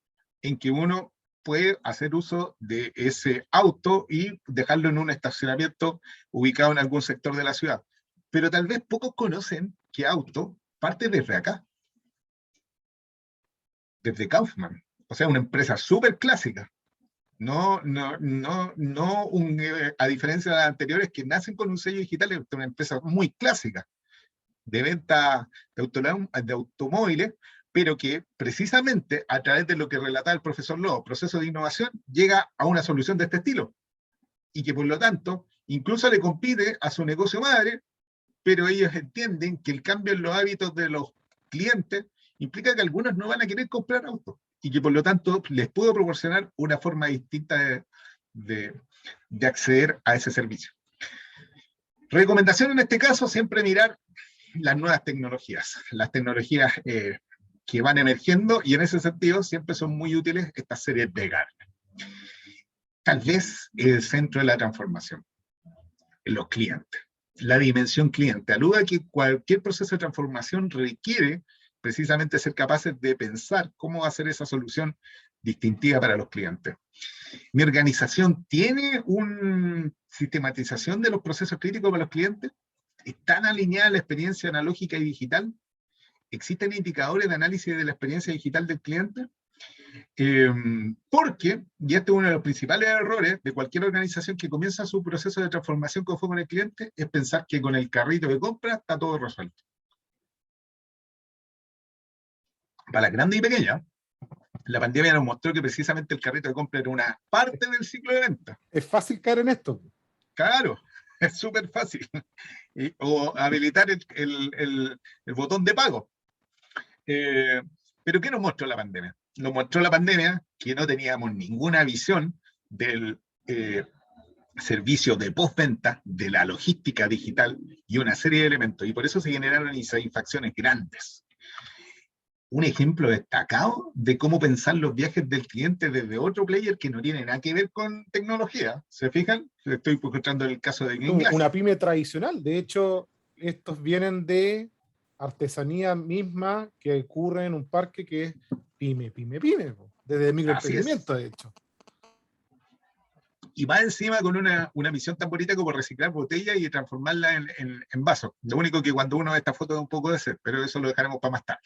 en que uno puede hacer uso de ese auto y dejarlo en un estacionamiento ubicado en algún sector de la ciudad. Pero tal vez pocos conocen que auto parte desde acá, desde Kaufman. O sea, una empresa súper clásica. A diferencia de las anteriores que nacen con un sello digital, es una empresa muy clásica de venta de automóviles, pero que precisamente a través de lo que relataba el profesor Lobo, proceso de innovación, llega a una solución de este estilo. Y que por lo tanto, incluso le compite a su negocio madre, pero ellos entienden que el cambio en los hábitos de los clientes implica que algunos no van a querer comprar autos y que por lo tanto les puedo proporcionar una forma distinta de acceder a ese servicio. Recomendación en este caso, siempre mirar las nuevas tecnologías, las tecnologías que van emergiendo, y en ese sentido siempre son muy útiles estas series de Gartner. Tal vez el centro de la transformación, los clientes, la dimensión cliente, alude a que cualquier proceso de transformación requiere precisamente ser capaces de pensar cómo va a ser esa solución distintiva para los clientes. ¿Mi organización tiene una sistematización de los procesos críticos para los clientes? ¿Están alineadas la experiencia analógica y digital? ¿Existen indicadores de análisis de la experiencia digital del cliente? Porque, y este es uno de los principales errores de cualquier organización que comienza su proceso de transformación con foco en el cliente, es pensar que con el carrito de compra está todo resuelto. Para las grandes y pequeñas, la pandemia nos mostró que precisamente el carrito de compra era una parte del ciclo de venta. Es fácil caer en esto. Claro, es súper fácil. O habilitar el botón de pago. Pero ¿qué nos mostró la pandemia? Nos mostró la pandemia que no teníamos ninguna visión del servicio de postventa, de la logística digital y una serie de elementos. Y por eso se generaron insatisfacciones grandes. Un ejemplo destacado de cómo pensar los viajes del cliente desde otro player que no tiene nada que ver con tecnología. ¿Se fijan? Estoy encontrando el caso de Green Glass. Una pyme tradicional. De hecho, estos vienen de artesanía misma que ocurre en un parque que es pyme, desde microemprendimiento, de hecho. Y va encima con una misión tan bonita como reciclar botellas y transformarla en vasos. Lo único que cuando uno ve esta foto da un poco de sed, pero eso lo dejaremos para más tarde.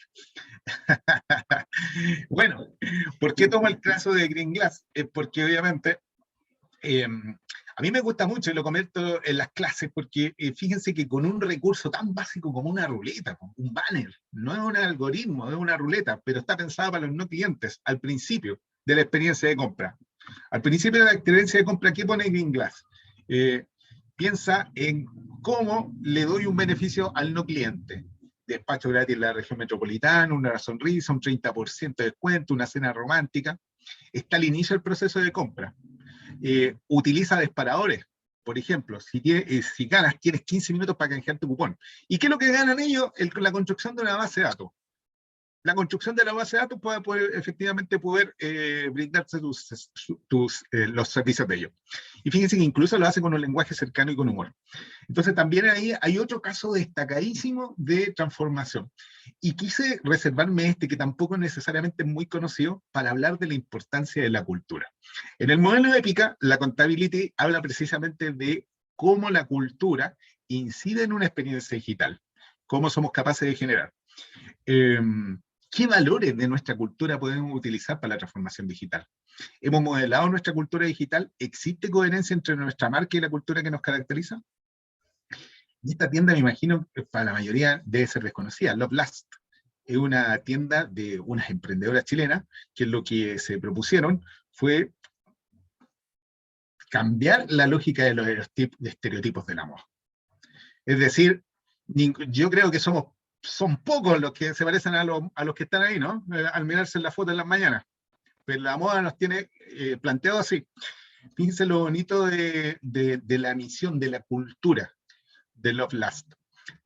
Bueno, ¿por qué tomo el caso de Green Glass? Es porque obviamente a mí me gusta mucho y lo comento en las clases porque fíjense que con un recurso tan básico como una ruleta, un banner, no es un algoritmo, es una ruleta, pero está pensada para los no clientes al principio de la experiencia de compra. Al principio de la experiencia de compra, ¿qué pone Green Glass? Piensa en cómo le doy un beneficio al no cliente. Despacho gratis en la región metropolitana, una sonrisa, un 30% de descuento, una cena romántica. Está al inicio del proceso de compra. Utiliza disparadores. Por ejemplo, si ganas, tienes 15 minutos para canjear tu cupón. ¿Y qué es lo que ganan ellos? La construcción de una base de datos. La construcción de la base de datos puede efectivamente brindarte los servicios de ellos. Y fíjense que incluso lo hace con un lenguaje cercano y con humor. Entonces también ahí hay otro caso destacadísimo de transformación. Y quise reservarme que tampoco es necesariamente muy conocido, para hablar de la importancia de la cultura. En el modelo de EPICA, la Contability habla precisamente de cómo la cultura incide en una experiencia digital, cómo somos capaces de generar. ¿Qué valores de nuestra cultura podemos utilizar para la transformación digital? ¿Hemos modelado nuestra cultura digital? ¿Existe coherencia entre nuestra marca y la cultura que nos caracteriza? Y esta tienda, me imagino, para la mayoría debe ser desconocida. Love Last es una tienda de unas emprendedoras chilenas que lo que se propusieron fue cambiar la lógica de los estereotipos del amor. Es decir, yo creo que son pocos los que se parecen a los que están ahí, ¿no? Al mirarse en la foto en las mañanas. Pero la moda nos tiene planteado así. Fíjense lo bonito de la misión, de la cultura de Love Last.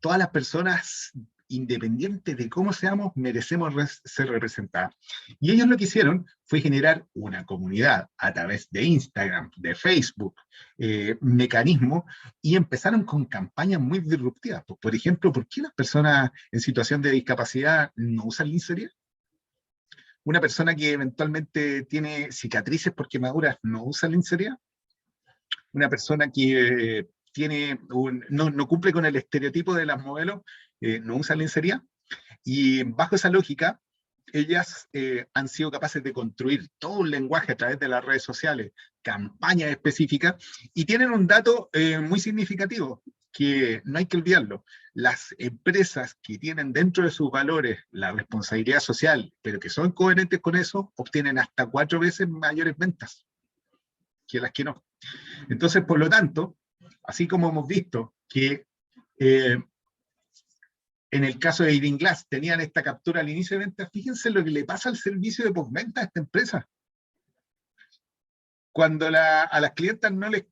Todas las personas, independientes de cómo seamos, merecemos ser representadas. Y ellos lo que hicieron fue generar una comunidad a través de Instagram, de Facebook, mecanismos, y empezaron con campañas muy disruptivas. Por ejemplo, ¿por qué las personas en situación de discapacidad no usan lencería? Una persona que eventualmente tiene cicatrices por quemaduras no usa lencería. Una persona que no cumple con el estereotipo de las modelos no usa lencería. Y bajo esa lógica, ellas han sido capaces de construir todo un lenguaje a través de las redes sociales, campañas específicas, y tienen un dato muy significativo, que no hay que olvidarlo. Las empresas que tienen dentro de sus valores la responsabilidad social, pero que son coherentes con eso, obtienen hasta 4 veces mayores ventas que las que no. Entonces, por lo tanto, así como hemos visto que en el caso de Eating Glass tenían esta captura al inicio de ventas, fíjense lo que le pasa al servicio de postventa a esta empresa. Cuando a las clientas no les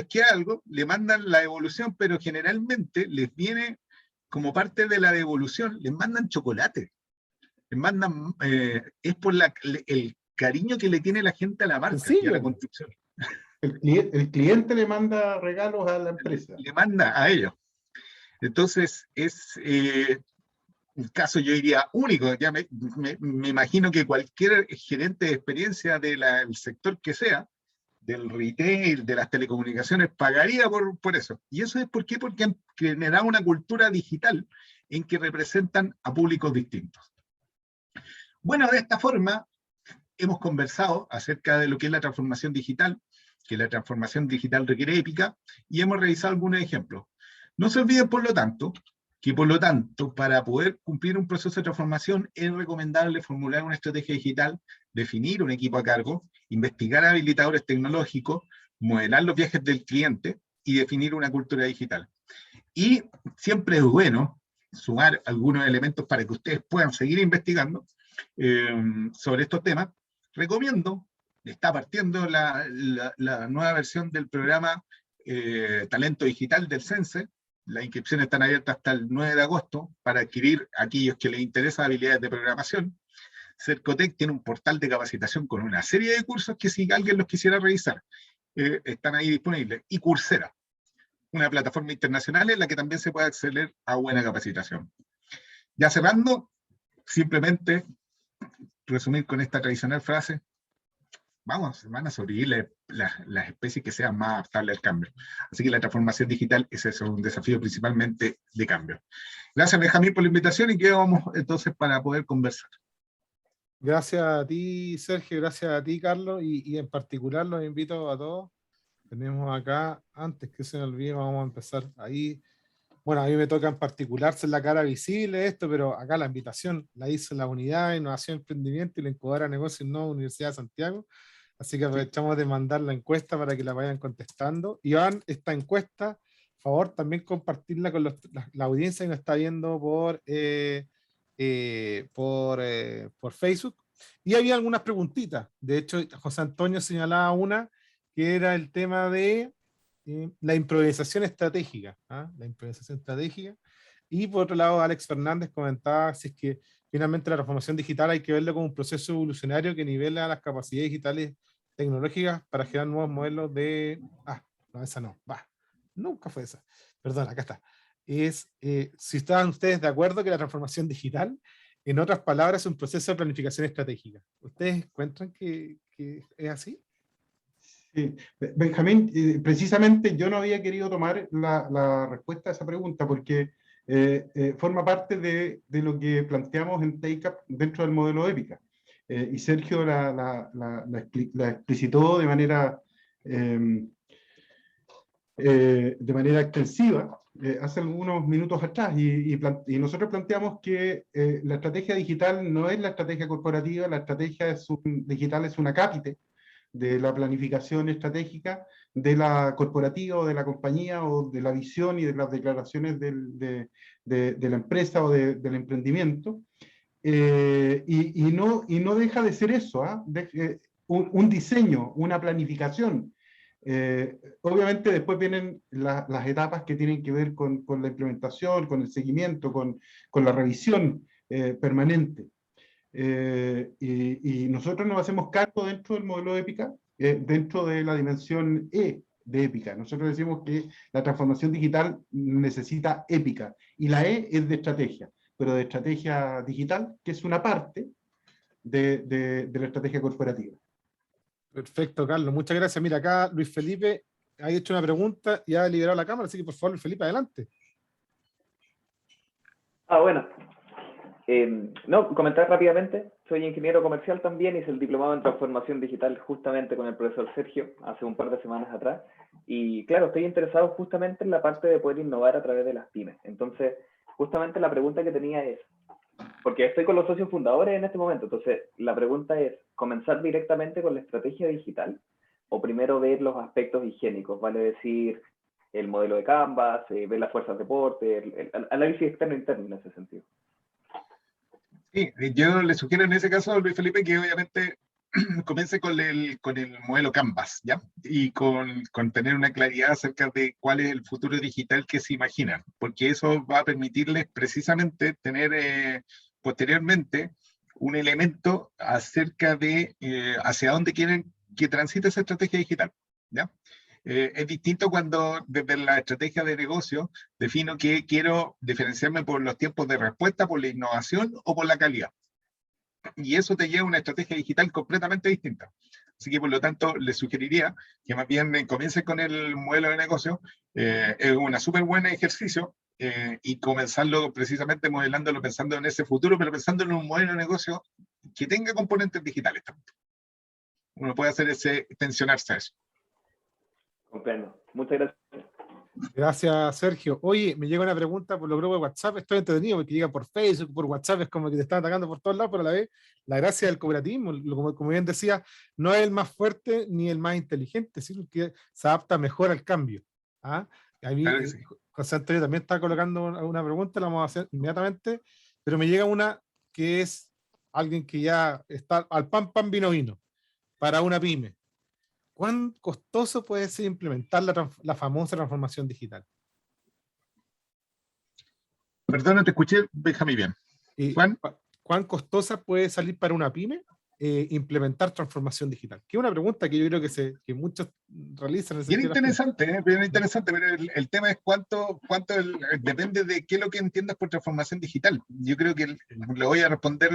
queda algo, le mandan la devolución, pero generalmente les viene como parte de la devolución, les mandan chocolate. Les mandan, es por el cariño que le tiene la gente a la marca y a la construcción. El cliente le manda regalos a la empresa. Le manda a ellos. Entonces, es un caso, yo diría, único. Ya me imagino que cualquier gerente de experiencia del sector que sea, del retail, de las telecomunicaciones, pagaría por eso. ¿Y eso es por qué? Porque han generado una cultura digital en que representan a públicos distintos. Bueno, de esta forma, hemos conversado acerca de lo que es la transformación digital, que la transformación digital requiere épica, y hemos revisado algunos ejemplos. No se olviden, por lo tanto, que para poder cumplir un proceso de transformación es recomendable formular una estrategia digital, definir un equipo a cargo, investigar habilitadores tecnológicos, modelar los viajes del cliente y definir una cultura digital. Y siempre es bueno sumar algunos elementos para que ustedes puedan seguir investigando sobre estos temas. Recomiendo, está partiendo la nueva versión del programa Talento Digital del CENSE. Las inscripciones están abiertas hasta el 9 de agosto para adquirir a aquellos que les interesan habilidades de programación. Cercotec tiene un portal de capacitación con una serie de cursos que si alguien los quisiera revisar, están ahí disponibles. Y Coursera, una plataforma internacional en la que también se puede acceder a buena capacitación. Ya cerrando, simplemente resumir con esta tradicional frase: van a sobrevivir las especies que sean más adaptables al cambio. Así que la transformación digital es eso, un desafío principalmente de cambio. Gracias, Benjamín, por la invitación, y quedamos entonces para poder conversar. Gracias a ti, Sergio, gracias a ti, Carlos, y en particular los invito a todos. Tenemos acá, antes que se me olvide, vamos a empezar ahí. Bueno, a mí me toca en particular ser la cara visible de esto, pero acá la invitación la hizo la Unidad de Innovación y Emprendimiento y la Incubadora de Negocios No Universidad de Santiago. Así que aprovechamos de mandar la encuesta para que la vayan contestando. Y van esta encuesta, por favor, también compartirla con la audiencia que nos está viendo por Facebook. Y había algunas preguntitas. De hecho, José Antonio señalaba una que era el tema de la improvisación estratégica. La improvisación estratégica. Y por otro lado, Alex Fernández comentaba si es que finalmente la transformación digital hay que verlo como un proceso evolucionario que nivela las capacidades digitales tecnológicas para generar nuevos modelos de... no, esa no, nunca fue esa. Perdón, acá está. Si estaban ustedes de acuerdo que la transformación digital, en otras palabras, es un proceso de planificación estratégica. ¿Ustedes encuentran que es así? Sí. Benjamín, precisamente yo no había querido tomar la respuesta a esa pregunta porque forma parte de lo que planteamos en TAICAP dentro del modelo EPICA. Y Sergio la explicitó de manera extensiva hace algunos minutos atrás, y nosotros planteamos que la estrategia digital no es la estrategia corporativa, la estrategia digital es una cápite de la planificación estratégica de la corporativa o de la compañía o de la visión y de las declaraciones de la empresa o del emprendimiento. Y no deja de ser eso, un diseño, una planificación. Obviamente después vienen las etapas que tienen que ver con la implementación, con el seguimiento, con la revisión permanente. Y nosotros nos hacemos cargo dentro del modelo EPICA, dentro de la dimensión E de EPICA. Nosotros decimos que la transformación digital necesita EPICA, y la E es de estrategia, pero de estrategia digital, que es una parte de la estrategia corporativa. Perfecto, Carlos, muchas gracias. Mira, acá Luis Felipe ha hecho una pregunta y ha liberado la cámara, así que por favor, Luis Felipe, adelante. Bueno. No, comentar rápidamente. Soy ingeniero comercial también, hice el diplomado en transformación digital justamente con el profesor Sergio hace un par de semanas atrás. Y claro, estoy interesado justamente en la parte de poder innovar a través de las pymes. Entonces, justamente la pregunta que tenía es, porque estoy con los socios fundadores en este momento, entonces la pregunta es, ¿comenzar directamente con la estrategia digital o primero ver los aspectos higiénicos? Vale decir, el modelo de Canvas, ver las fuerzas de deporte, el análisis externo e interno en ese sentido. Sí, yo le sugiero en ese caso a Luis Felipe que obviamente comience con el modelo Canvas, ¿ya? Y con tener una claridad acerca de cuál es el futuro digital que se imagina, porque eso va a permitirles precisamente tener posteriormente un elemento acerca de hacia dónde quieren que transite esa estrategia digital, ¿ya? Es distinto cuando desde la estrategia de negocio defino que quiero diferenciarme por los tiempos de respuesta, por la innovación o por la calidad. Y eso te lleva a una estrategia digital completamente distinta. Así que por lo tanto les sugeriría que más bien comiencen con el modelo de negocio. Es un súper buen ejercicio y comenzarlo precisamente modelándolo pensando en ese futuro, pero pensando en un modelo de negocio que tenga componentes digitales también. Uno puede hacer tensionarse a eso. Comprendo. Muchas gracias. Gracias, Sergio. Oye, me llega una pregunta por los grupos de WhatsApp. Estoy entretenido porque llega por Facebook, por WhatsApp, es como que te están atacando por todos lados, pero a la vez, la gracia del cooperativismo, como bien decía, no es el más fuerte ni el más inteligente, sino que se adapta mejor al cambio. A mí, Claro que sí. José Antonio también está colocando una pregunta, la vamos a hacer inmediatamente, pero me llega una que es alguien que ya está al pan, pan, vino, vino, para una pyme. ¿Cuán costoso puede ser implementar la famosa transformación digital? Perdón, no te escuché, Benjamín, bien. Juan, ¿cuán costosa puede salir para una pyme implementar transformación digital? Que es una pregunta que yo creo que muchos realizan. Bien interesante, pero el tema es cuánto depende de qué es lo que entiendas por transformación digital. Yo creo que lo voy a responder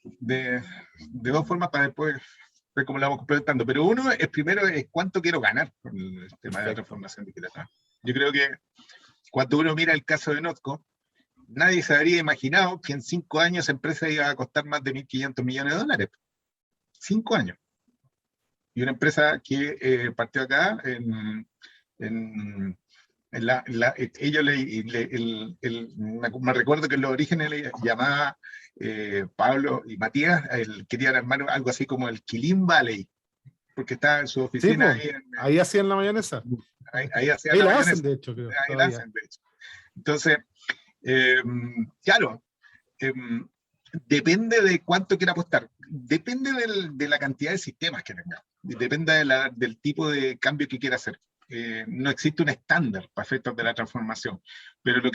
de dos formas para después ver cómo lo vamos complementando. Pero uno es primero es cuánto quiero ganar con el tema de la transformación digital. Yo creo que cuando uno mira el caso de Notco, nadie se habría imaginado que en 5 años esa empresa iba a costar más de $1.500 millones. 5 años. Y una empresa que partió acá ellos me recuerdo que en los orígenes le llamaba Pablo y Matías, querían armar algo así como el Quilín Valley, porque estaba en su oficina. Sí, ahí hacían la mayonesa. Ahí hacían ahí la la mayonesa. hacen, de hecho, creo. Ahí la hacen, de hecho. Entonces, claro, depende de cuánto quiera apostar, depende de la cantidad de sistemas que tenga, depende del tipo de cambio que quiera hacer. No existe un estándar para efectos de la transformación, pero lo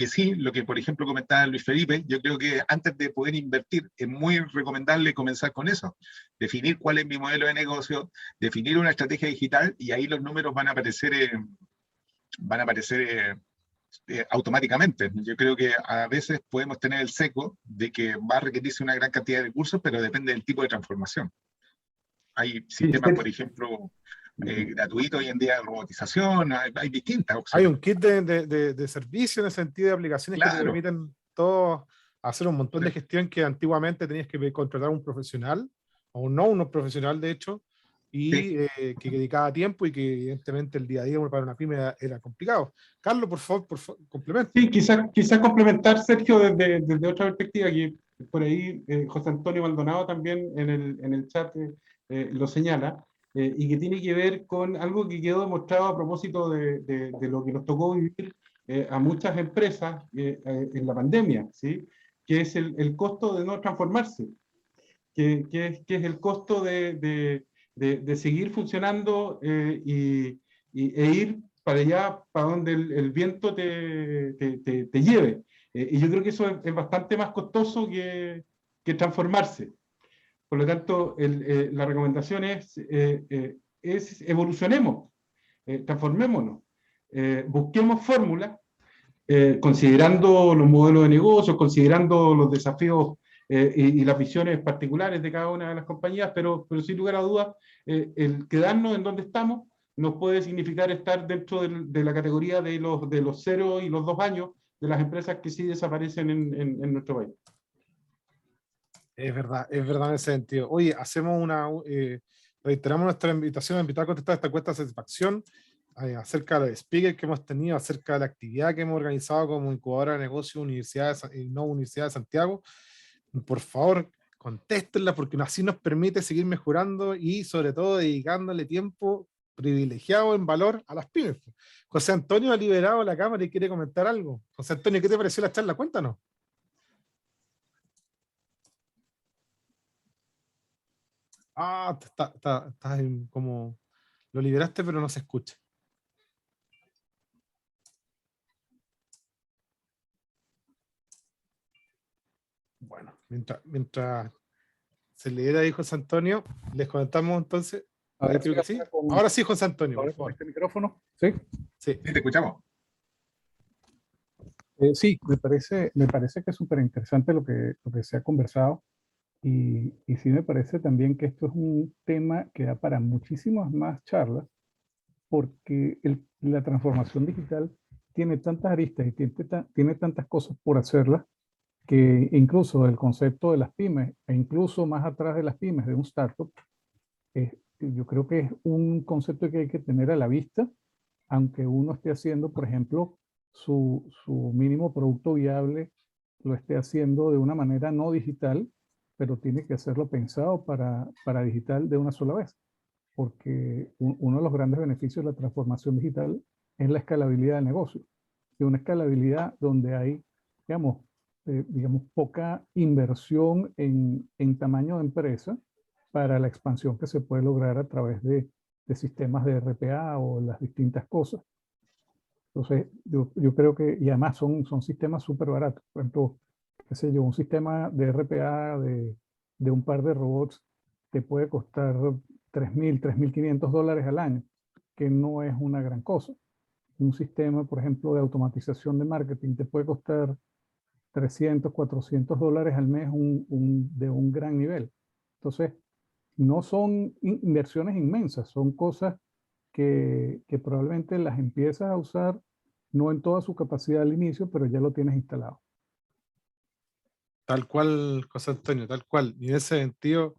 que por ejemplo comentaba Luis Felipe, yo creo que antes de poder invertir es muy recomendable comenzar con eso, definir cuál es mi modelo de negocio, definir una estrategia digital y ahí los números van a aparecer automáticamente. Yo creo que a veces podemos tener el seco de que va a requerirse una gran cantidad de recursos, pero depende del tipo de transformación. Hay sistemas, por ejemplo, gratuito hoy en día de robotización, hay distintas Hay opciones. un kit de servicio en el sentido de aplicaciones que te Claro. permiten todos hacer un montón de Sí. gestión que antiguamente tenías que contratar a un profesional, o no un profesional de hecho, y Sí. que dedicaba tiempo y que evidentemente el día a día para una pyme era complicado. Carlos, por favor, complementa. Sí, quizás complementar, Sergio, desde otra perspectiva, que por ahí José Antonio Maldonado también en el chat lo señala, y que tiene que ver con algo que quedó demostrado a propósito de lo que nos tocó vivir a muchas empresas en la pandemia, ¿sí? Que es el costo de no transformarse, que es el costo de seguir funcionando e ir para allá, para donde el viento te lleve. Y yo creo que eso es bastante más costoso que transformarse. Por lo tanto, la recomendación es evolucionemos, transformémonos, busquemos fórmulas, considerando los modelos de negocio, considerando los desafíos y las visiones particulares de cada una de las compañías, pero sin lugar a dudas, el quedarnos en donde estamos nos puede significar estar dentro de la categoría de los 0 y los 2 años de las empresas que sí desaparecen en nuestro país. Es verdad en ese sentido. Oye, reiteramos nuestra invitación a invitar a contestar esta encuesta de satisfacción acerca de los speakers que hemos tenido, acerca de la actividad que hemos organizado como incubadora de negocios Universidad de Santiago. Por favor, contéstenla porque así nos permite seguir mejorando y sobre todo dedicándole tiempo privilegiado en valor a las pymes. José Antonio ha liberado la cámara y quiere comentar algo. José Antonio, ¿qué te pareció la charla? Cuéntanos. Estás como... Lo liberaste, pero no se escucha. Bueno, mientras se libera ahí José Antonio, les comentamos entonces. A ver, Creo que sí. Ahora sí, José Antonio, por favor. ¿Este micrófono? Sí. Sí. Sí, te escuchamos. Sí, me parece que es súper interesante lo que se ha conversado y sí me parece también que esto es un tema que da para muchísimas más charlas porque la transformación digital tiene tantas aristas y tiene tantas cosas por hacerlas que incluso el concepto de las pymes e incluso más atrás de las pymes, de un startup, yo creo que es un concepto que hay que tener a la vista, aunque uno esté haciendo, por ejemplo, su mínimo producto viable, lo esté haciendo de una manera no digital, pero tiene que hacerlo pensado para digital de una sola vez, porque uno de los grandes beneficios de la transformación digital es la escalabilidad del negocio, y una escalabilidad donde hay, digamos, poca inversión en tamaño de empresa para la expansión que se puede lograr a través de sistemas de RPA o las distintas cosas. Entonces, yo creo que, y además son sistemas súper baratos. Por ejemplo, qué sé yo, un sistema de RPA de un par de robots te puede costar $3,000, $3,500 al año, que no es una gran cosa. Un sistema, por ejemplo, de automatización de marketing te puede costar $300, $400 al mes de un gran nivel. Entonces, no son inversiones inmensas, son cosas que probablemente las empiezas a usar no en toda su capacidad al inicio, pero ya lo tienes instalado. Tal cual, José Antonio, tal cual. Y en ese sentido,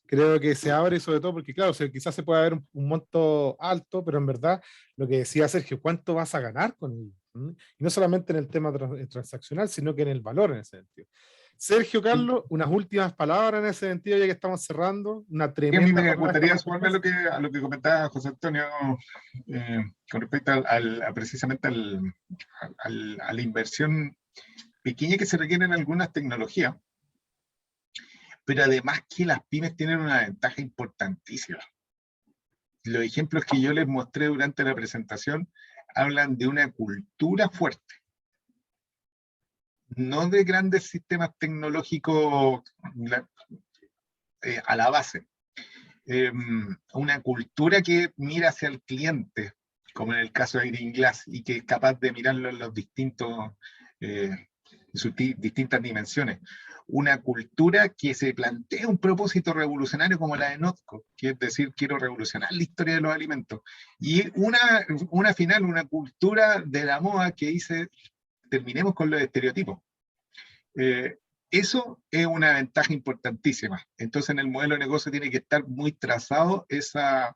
creo que se abre sobre todo porque, claro, quizás se puede haber un monto alto, pero en verdad, lo que decía Sergio, ¿cuánto vas a ganar con ello? Y no solamente en el tema transaccional, sino que en el valor en ese sentido. Sergio, Carlos, unas últimas palabras en ese sentido, ya que estamos cerrando. Una A mí tremenda me jornada gustaría esta sumarme a lo que comentaba José Antonio con respecto precisamente a la inversión pequeña que se requiere en algunas tecnologías, pero además que las pymes tienen una ventaja importantísima. Los ejemplos que yo les mostré durante la presentación hablan de una cultura fuerte, no de grandes sistemas tecnológicos a la base. Una cultura que mira hacia el cliente, como en el caso de Green Glass, y que es capaz de mirarlo en los distintas dimensiones. una cultura que se plantea un propósito revolucionario como la de Notco, que es decir, quiero revolucionar la historia de los alimentos. Y una cultura de la moda que dice, terminemos con los estereotipos. Eso es una ventaja importantísima. Entonces en el modelo de negocio tiene que estar muy trazado esa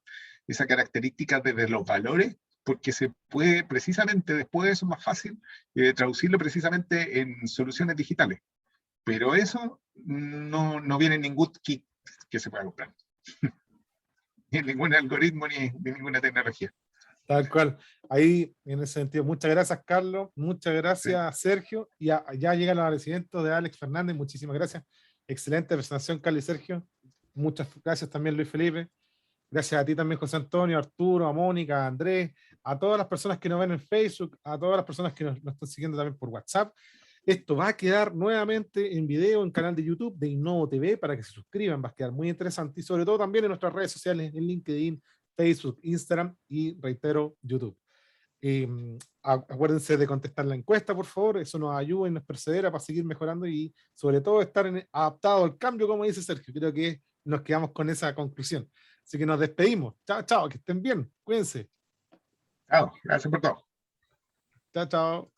característica desde los valores, porque se puede precisamente después de eso más fácil traducirlo precisamente en soluciones digitales. Pero eso no viene en ningún kit que se pueda comprar. Ni en ningún algoritmo ni ninguna tecnología. Tal cual. Ahí, en ese sentido, muchas gracias, Carlos. Muchas gracias, Sergio. Y ya llega el agradecimiento de Alex Fernández. Muchísimas gracias. Excelente presentación, Carlos y Sergio. Muchas gracias también, Luis Felipe. Gracias a ti también, José Antonio, a Arturo, a Mónica, a Andrés, a todas las personas que nos ven en Facebook, a todas las personas que nos están siguiendo también por WhatsApp. Esto va a quedar nuevamente en video en el canal de YouTube de Innovo TV para que se suscriban. Va a quedar muy interesante y sobre todo también en nuestras redes sociales, en LinkedIn, Facebook, Instagram y, reitero, YouTube. Acuérdense de contestar la encuesta, por favor. Eso nos ayuda y nos persevera para seguir mejorando y sobre todo estar adaptado al cambio, como dice Sergio. Creo que nos quedamos con esa conclusión. Así que nos despedimos. Chao, chao, que estén bien. Cuídense. Chao, gracias por todo. Chao, chao.